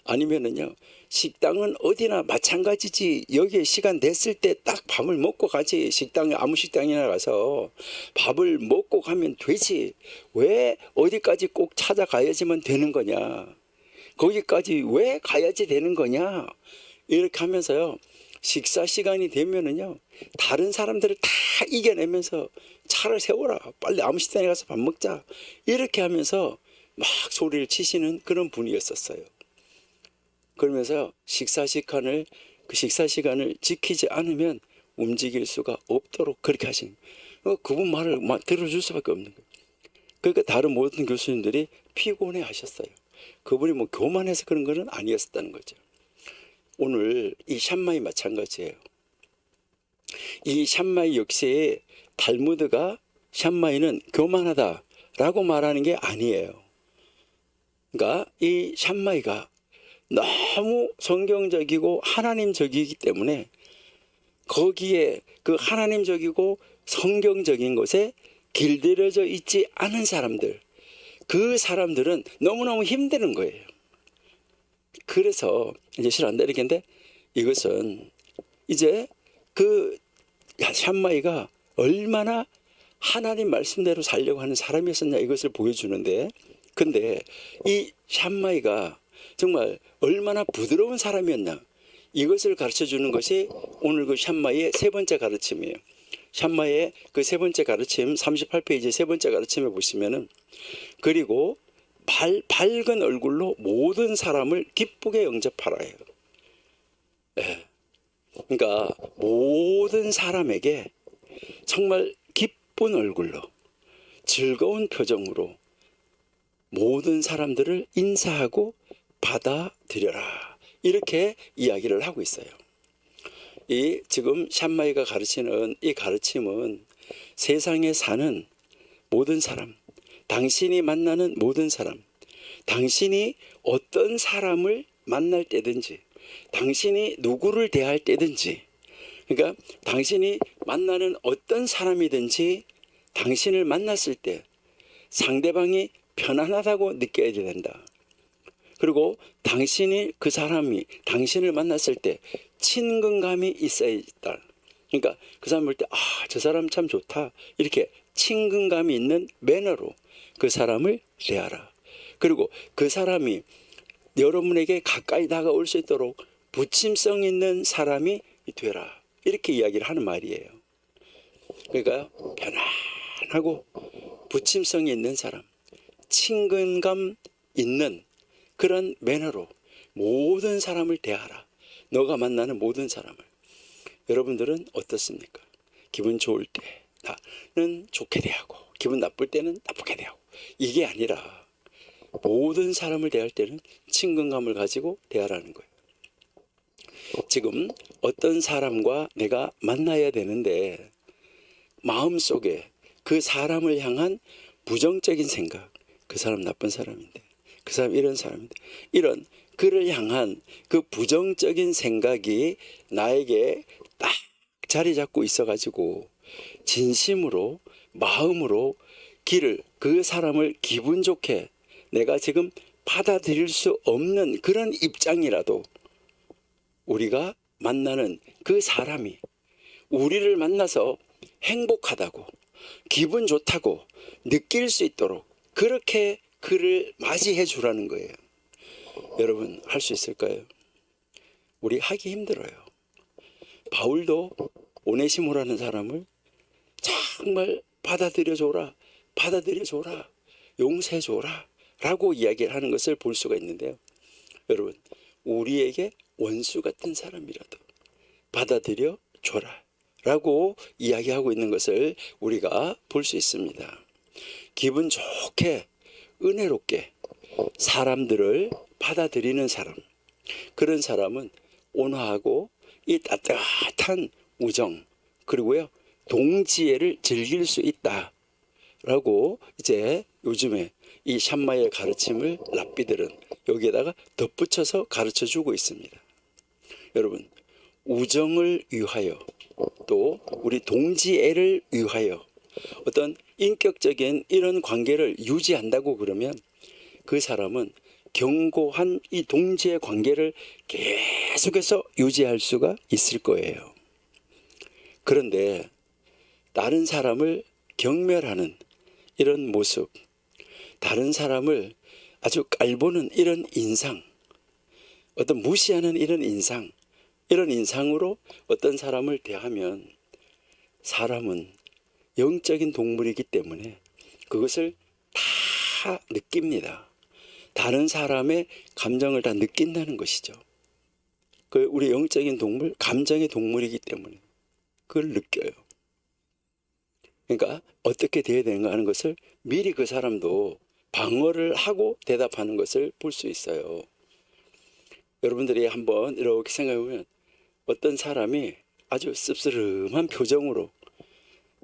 아니면은요, 식당은 어디나 마찬가지지, 여기에 시간 됐을 때 딱 밥을 먹고 가지, 식당에 아무 식당이나 가서 밥을 먹고 가면 되지 왜 어디까지 꼭 찾아가야지만 되는 거냐, 거기까지 왜 가야지 되는 거냐, 이렇게 하면서요, 식사 시간이 되면은요 다른 사람들을 다 이겨내면서 차를 세워라, 빨리 아무 식당에 가서 밥 먹자, 이렇게 하면서 막 소리를 치시는 그런 분이었었어요. 그러면서 식사 시간을 지키지 않으면 움직일 수가 없도록 그렇게 하신, 그분 말을 들어줄 수밖에 없는 거예요. 그러니까 다른 모든 교수님들이 피곤해 하셨어요. 그분이 뭐 교만해서 그런 거는 아니었다는 거죠. 오늘 이 샴마이 마찬가지예요. 이 샴마이 역시 달무드가 샴마이는 교만하다라고 말하는 게 아니에요. 그러니까 이 샴마이가 너무 성경적이고 하나님적이기 때문에 거기에 그 하나님적이고 성경적인 것에 길들여져 있지 않은 사람들, 그 사람들은 너무너무 힘드는 거예요. 그래서 이제 실 안 되겠는데, 이것은 이제 그 샴마이가 얼마나 하나님 말씀대로 살려고 하는 사람이었었냐, 이것을 보여주는데, 근데 이 샴마이가 정말 얼마나 부드러운 사람이었나, 이것을 가르쳐 주는 것이 오늘 그 샴마이의 세 번째 가르침이에요. 샴마이의 그 세 번째 가르침 38페이지 세 번째 가르침에 보시면은, 그리고 밝은 얼굴로 모든 사람을 기쁘게 영접하라 해요. 네. 그러니까 모든 사람에게 정말 기쁜 얼굴로, 즐거운 표정으로 모든 사람들을 인사하고 받아들여라, 이렇게 이야기를 하고 있어요. 이 지금 샴마이가 가르치는 이 가르침은 세상에 사는 모든 사람, 당신이 만나는 모든 사람, 당신이 어떤 사람을 만날 때든지, 당신이 누구를 대할 때든지, 그러니까 당신이 만나는 어떤 사람이든지 당신을 만났을 때 상대방이 편안하다고 느껴야 된다. 그리고 당신이 그 사람이 당신을 만났을 때 친근감이 있어야 있다. 그러니까 그 사람 볼 때 저 사람 참 좋다, 이렇게 친근감이 있는 매너로 그 사람을 대하라. 그리고 그 사람이 여러분에게 가까이 다가올 수 있도록 부침성 있는 사람이 되라. 이렇게 이야기를 하는 말이에요. 그러니까 편안하고 부침성이 있는 사람, 친근감 있는 그런 매너로 모든 사람을 대하라. 너가 만나는 모든 사람을. 여러분들은 어떻습니까? 기분 좋을 때 나는 좋게 대하고 기분 나쁠 때는 나쁘게 대하고, 이게 아니라 모든 사람을 대할 때는 친근감을 가지고 대하라는 거예요. 지금 어떤 사람과 내가 만나야 되는데 마음속에 그 사람을 향한 부정적인 생각, 그 사람 나쁜 사람인데, 그 사람 이런 사람인데, 이런 그를 향한 그 부정적인 생각이 나에게 딱 자리 잡고 있어가지고 진심으로 마음으로 그 사람을 기분 좋게 내가 지금 받아들일 수 없는 그런 입장이라도 우리가 만나는 그 사람이 우리를 만나서 행복하다고 기분 좋다고 느낄 수 있도록 그렇게 그를 맞이해 주라는 거예요. 여러분, 할 수 있을까요? 우리 하기 힘들어요. 바울도 오네시모라는 사람을 정말 받아들여줘라, 용서해줘라 라고 이야기를 하는 것을 볼 수가 있는데요. 여러분, 우리에게 원수 같은 사람이라도 받아들여 줘라 라고 이야기하고 있는 것을 우리가 볼 수 있습니다. 기분 좋게 은혜롭게 사람들을 받아들이는 사람, 그런 사람은 온화하고 이 따뜻한 우정, 그리고요 동지애를 즐길 수 있다 라고 이제 요즘에 이 샴마의 가르침을 랍비들은 여기에다가 덧붙여서 가르쳐 주고 있습니다. 여러분, 우정을 위하여 또 우리 동지애를 위하여 어떤 인격적인 이런 관계를 유지한다고 그러면 그 사람은 견고한 이 동지애 관계를 계속해서 유지할 수가 있을 거예요. 그런데 다른 사람을 경멸하는 이런 모습, 다른 사람을 아주 깔보는 이런 인상, 어떤 무시하는 이런 인상으로 어떤 사람을 대하면 사람은 영적인 동물이기 때문에 그것을 다 느낍니다. 다른 사람의 감정을 다 느낀다는 것이죠. 우리 영적인 동물, 감정의 동물이기 때문에 그걸 느껴요. 그러니까 어떻게 돼야 되는가 하는 것을 미리 그 사람도 방어를 하고 대답하는 것을 볼 수 있어요. 여러분들이 한번 이렇게 생각해 보면 어떤 사람이 아주 씁쓸한 표정으로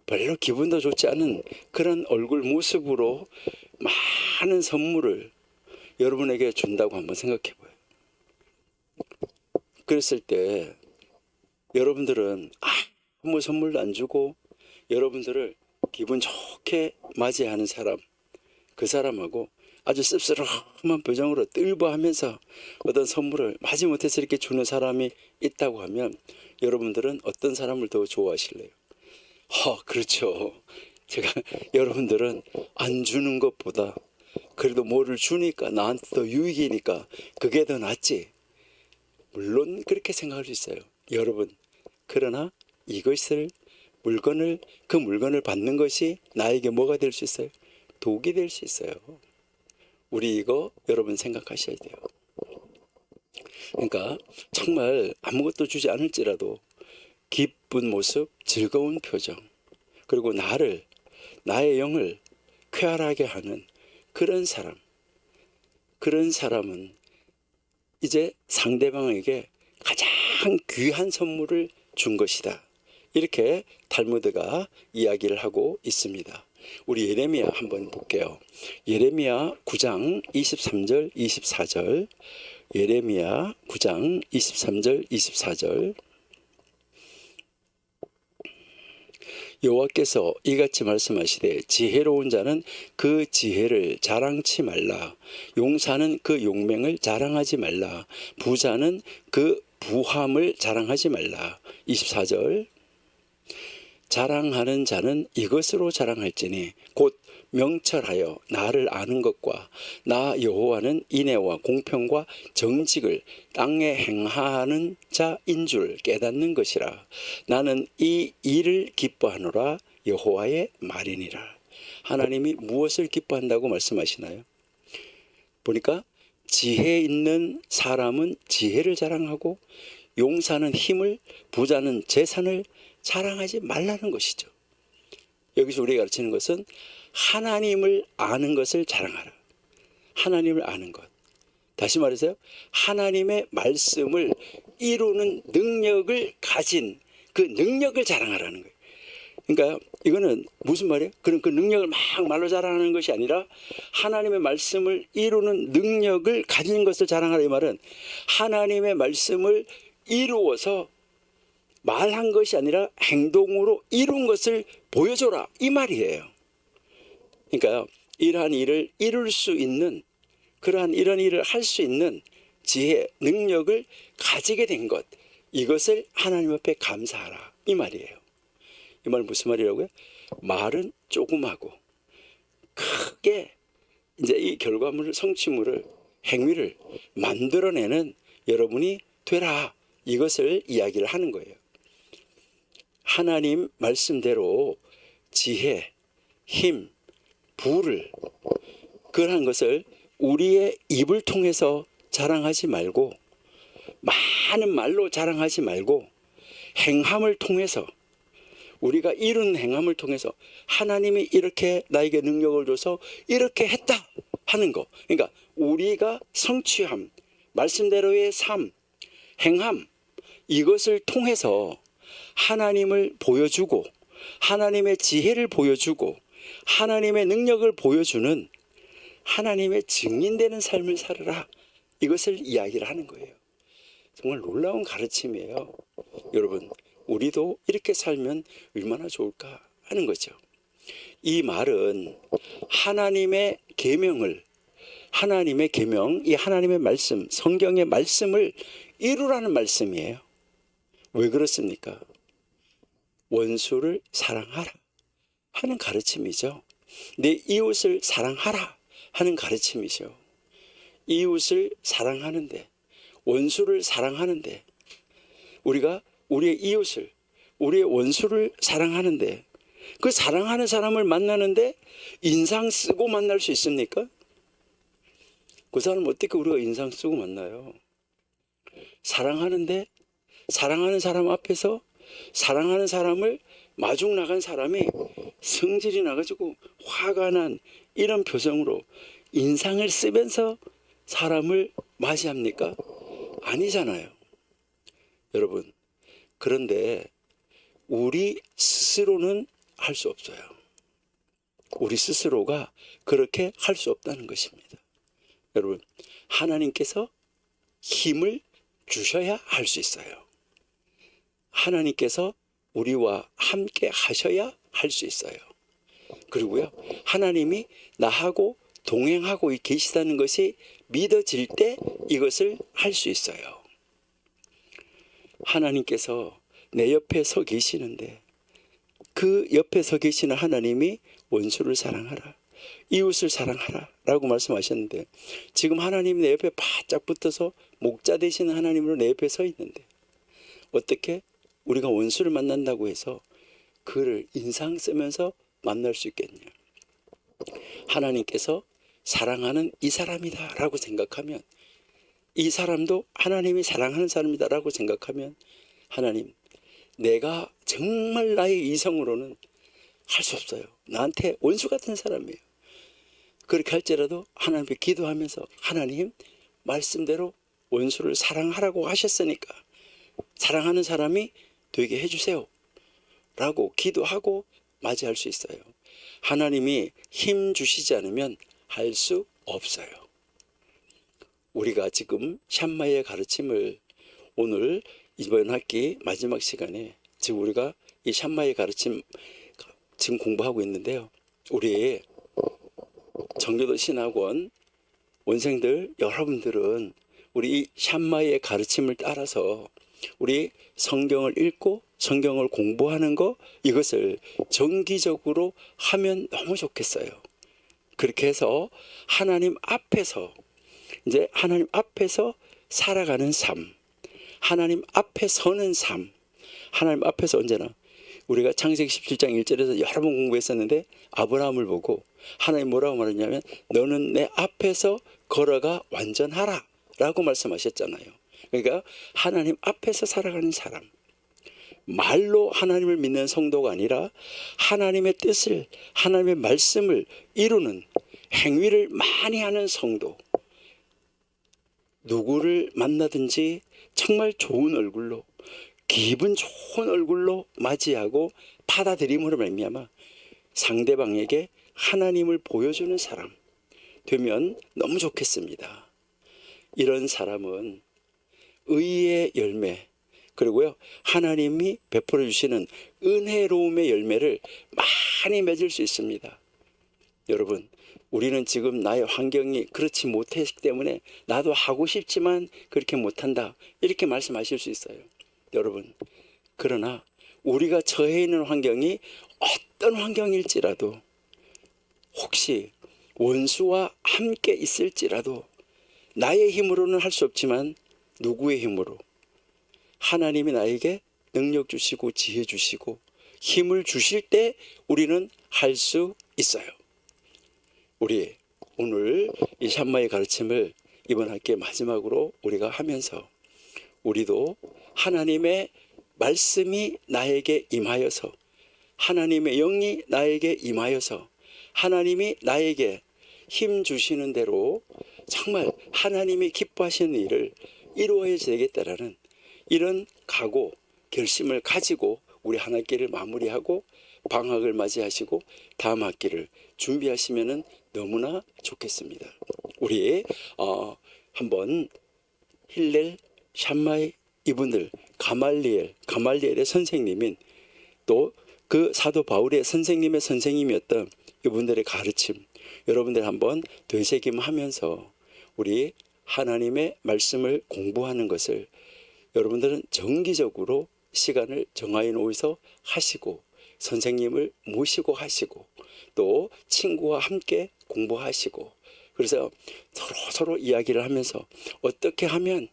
별로 기분도 좋지 않은 그런 얼굴 모습으로 많은 선물을 여러분에게 준다고 한번 생각해 봐요. 그랬을 때 여러분들은 아무 선물도 안 주고 여러분들을 기분 좋게 맞이하는 사람, 그 사람하고 아주 씁쓸한 표정으로 뜰보하면서 어떤 선물을 마지못해서 이렇게 주는 사람이 있다고 하면 여러분들은 어떤 사람을 더 좋아하실래요? 그렇죠. 제가 여러분들은 안 주는 것보다 그래도 뭐를 주니까 나한테 더 유익이니까 그게 더 낫지. 물론 그렇게 생각할 수 있어요. 여러분, 그러나 그 물건을 받는 것이 나에게 뭐가 될 수 있어요? 독이 될 수 있어요. 우리 이거 여러분 생각하셔야 돼요. 그러니까 정말 아무것도 주지 않을지라도 기쁜 모습, 즐거운 표정, 그리고 나의 영을 쾌활하게 하는 그런 사람은 이제 상대방에게 가장 귀한 선물을 준 것이다. 이렇게 탈무드가 이야기를 하고 있습니다. 우리 예레미야 한번 볼게요. 예레미야 9장 23절 24절, 예레미야 9장 23절 24절. 여호와께서 이같이 말씀하시되 지혜로운 자는 그 지혜를 자랑치 말라. 용사는 그 용맹을 자랑하지 말라. 부자는 그 부함을 자랑하지 말라. 24절. 자랑하는 자는 이것으로 자랑할지니 곧 명철하여 나를 아는 것과 나 여호와는 인애와 공평과 정직을 땅에 행하는 자인 줄 깨닫는 것이라. 나는 이 일을 기뻐하노라. 여호와의 말이니라. 하나님이 무엇을 기뻐한다고 말씀하시나요? 보니까 지혜 있는 사람은 지혜를 자랑하고 용사는 힘을, 부자는 재산을 자랑하지 말라는 것이죠. 여기서 우리가 가르치는 것은 하나님을 아는 것을 자랑하라. 하나님을 아는 것. 다시 말해서요, 하나님의 말씀을 이루는 능력을 가진 그 능력을 자랑하라는 거예요. 그러니까 이거는 무슨 말이에요? 그런 그 능력을 막 말로 자랑하는 것이 아니라 하나님의 말씀을 이루는 능력을 가진 것을 자랑하라. 이 말은 하나님의 말씀을 이루어서 말한 것이 아니라 행동으로 이룬 것을 보여줘라, 이 말이에요. 그러니까 이러한 일을 이룰 수 있는, 그러한 이런 일을 할 수 있는 지혜, 능력을 가지게 된 것, 이것을 하나님 앞에 감사하라, 이 말이에요. 이 말은 무슨 말이라고요? 말은 조그마고 크게 이제 이 결과물을, 성취물을, 행위를 만들어내는 여러분이 되라, 이것을 이야기를 하는 거예요. 하나님 말씀대로 지혜, 힘, 부를, 그러한 것을 우리의 입을 통해서 자랑하지 말고, 많은 말로 자랑하지 말고, 행함을 통해서, 우리가 이룬 행함을 통해서 하나님이 이렇게 나에게 능력을 줘서 이렇게 했다 하는 거. 그러니까 우리가 성취함, 말씀대로의 삶, 행함, 이것을 통해서 하나님을 보여주고 하나님의 지혜를 보여주고 하나님의 능력을 보여주는 하나님의 증인되는 삶을 살아라, 이것을 이야기를 하는 거예요. 정말 놀라운 가르침이에요. 여러분, 우리도 이렇게 살면 얼마나 좋을까 하는 거죠. 이 말은 하나님의 계명을, 하나님의 계명, 이 하나님의 말씀, 성경의 말씀을 이루라는 말씀이에요. 왜 그렇습니까? 원수를 사랑하라 하는 가르침이죠. 내 이웃을 사랑하라 하는 가르침이죠. 이웃을 사랑하는데, 원수를 사랑하는데, 우리가 우리의 이웃을, 우리의 원수를 사랑하는데, 그 사랑하는 사람을 만나는데 인상 쓰고 만날 수 있습니까? 그 사람 어떻게 우리가 인상 쓰고 만나요? 사랑하는데, 사랑하는 사람 앞에서 사랑하는 사람을 마중 나간 사람이 성질이 나가지고 화가 난 이런 표정으로 인상을 쓰면서 사람을 맞이합니까? 아니잖아요. 여러분, 그런데 우리 스스로는 할 수 없어요. 우리 스스로가 그렇게 할 수 없다는 것입니다. 여러분, 하나님께서 힘을 주셔야 할 수 있어요. 하나님께서 우리와 함께 하셔야 할 수 있어요. 그리고요, 하나님이 나하고 동행하고 계시다는 것이 믿어질 때 이것을 할 수 있어요. 하나님께서 내 옆에 서 계시는데 그 옆에 서 계시는 하나님이 원수를 사랑하라, 이웃을 사랑하라 라고 말씀하셨는데, 지금 하나님이 내 옆에 바짝 붙어서 목자 되시는 하나님으로 내 옆에 서 있는데 어떻게 우리가 원수를 만난다고 해서 그를 인상 쓰면서 만날 수 있겠냐? 하나님께서 사랑하는 이 사람이다 라고 생각하면, 이 사람도 하나님이 사랑하는 사람이다 라고 생각하면, 하나님, 내가 정말 나의 이성으로는 할 수 없어요. 나한테 원수 같은 사람이에요. 그렇게 할지라도 하나님께 기도하면서, 하나님, 말씀대로 원수를 사랑하라고 하셨으니까 사랑하는 사람이 되게 해주세요 라고 기도하고 맞이할 수 있어요. 하나님이 힘 주시지 않으면 할 수 없어요. 우리가 지금 샴마의 가르침을 오늘 이번 학기 마지막 시간에 지금 우리가 이 샴마의 가르침 지금 공부하고 있는데요. 우리 정교도 신학원 원생들 여러분들은 우리 이 샴마의 가르침을 따라서 우리 성경을 읽고 성경을 공부하는 거, 이것을 정기적으로 하면 너무 좋겠어요. 그렇게 해서 하나님 앞에서 이제 하나님 앞에서 살아가는 삶, 하나님 앞에 서는 삶, 하나님 앞에서 언제나 우리가 창세기 17장 1절에서 여러 번 공부했었는데 아브라함을 보고 하나님 뭐라고 말했냐면 너는 내 앞에서 걸어가 완전하라 라고 말씀하셨잖아요. 그러니까 하나님 앞에서 살아가는 사람, 말로 하나님을 믿는 성도가 아니라 하나님의 뜻을, 하나님의 말씀을 이루는 행위를 많이 하는 성도, 누구를 만나든지 정말 좋은 얼굴로, 기분 좋은 얼굴로 맞이하고 받아들임으로 말미암아 상대방에게 하나님을 보여주는 사람 되면 너무 좋겠습니다. 이런 사람은 의의 열매, 그리고요 하나님이 베풀어 주시는 은혜로움의 열매를 많이 맺을 수 있습니다. 여러분, 우리는 지금 나의 환경이 그렇지 못했기 때문에 나도 하고 싶지만 그렇게 못한다, 이렇게 말씀하실 수 있어요. 여러분, 그러나 우리가 처해 있는 환경이 어떤 환경일지라도, 혹시 원수와 함께 있을지라도 나의 힘으로는 할 수 없지만 누구의 힘으로? 하나님이 나에게 능력 주시고 지혜 주시고 힘을 주실 때 우리는 할 수 있어요. 우리 오늘 이 샴마의 가르침을 이번 학기의 마지막으로 우리가 하면서 우리도 하나님의 말씀이 나에게 임하여서, 하나님의 영이 나에게 임하여서 하나님이 나에게 힘 주시는 대로 정말 하나님이 기뻐하시는 일을 이루어야 되겠다라는 이런 각오, 결심을 가지고 우리 한 학기를 마무리하고 방학을 맞이하시고 다음 학기를 준비하시면 너무나 좋겠습니다. 우리 한번 힐렐, 샴마이 이분들, 가말리엘의 선생님인 또 그 사도 바울의 선생님의 선생님이었던 이분들의 가르침, 여러분들 한번 되새김하면서 우리 하나님의 말씀을 공부하는 것을 여러분들은 정기적으로 시간을 정하여 놓으셔서 하시고, 선생님을 모시고 하시고, 또 친구와 함께 공부하시고, 그래서 서로 이야기를 하면서 어떻게 하면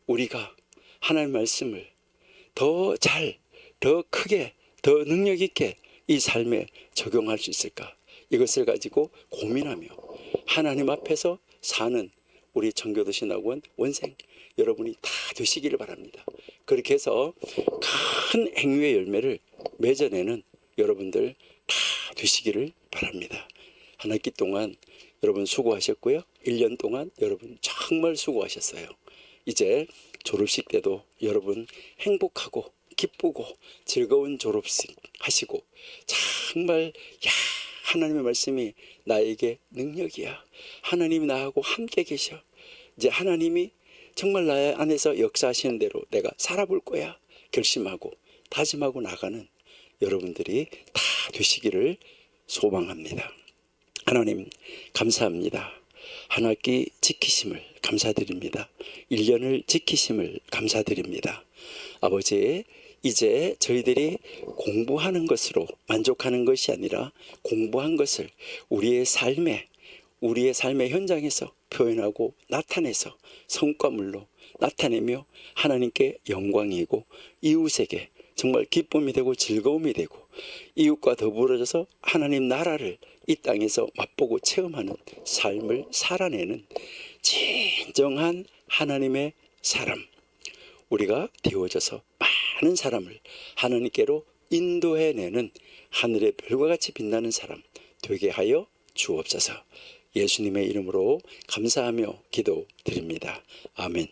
우리가 하나님 말씀을 더 잘, 더 크게, 더 능력 있게 이 삶에 적용할 수 있을까, 이것을 가지고 고민하며 하나님 앞에서 사는 우리 청교도 신학원 원생 여러분이 다 되시기를 바랍니다. 그렇게 해서 큰 행위의 열매를 맺어내는 여러분들 다 되시기를 바랍니다. 한 학기 동안 여러분 수고하셨고요. 1년 동안 여러분 정말 수고하셨어요. 이제 졸업식 때도 여러분 행복하고 기쁘고 즐거운 졸업식 하시고, 정말 하나님의 말씀이 나에게 능력이야, 하나님이 나하고 함께 계셔, 이제 하나님이 정말 나의 안에서 역사하시는 대로 내가 살아볼 거야 결심하고 다짐하고 나가는 여러분들이 다 되시기를 소망합니다. 하나님 감사합니다. 한 학기 지키심을 감사드립니다. 1년을 지키심을 감사드립니다. 아버지, 이제 저희들이 공부하는 것으로 만족하는 것이 아니라 공부한 것을 우리의 삶의 현장에서 표현하고 나타내서 성과물로 나타내며 하나님께 영광이고 이웃에게 정말 기쁨이 되고 즐거움이 되고 이웃과 더불어져서 하나님 나라를 이 땅에서 맛보고 체험하는 삶을 살아내는 진정한 하나님의 사람, 우리가 되어져서 많은 사람을 하나님께로 인도해내는 하늘의 별과 같이 빛나는 사람 되게 하여 주옵소서. 예수님의 이름으로 감사하며 기도드립니다. 아멘.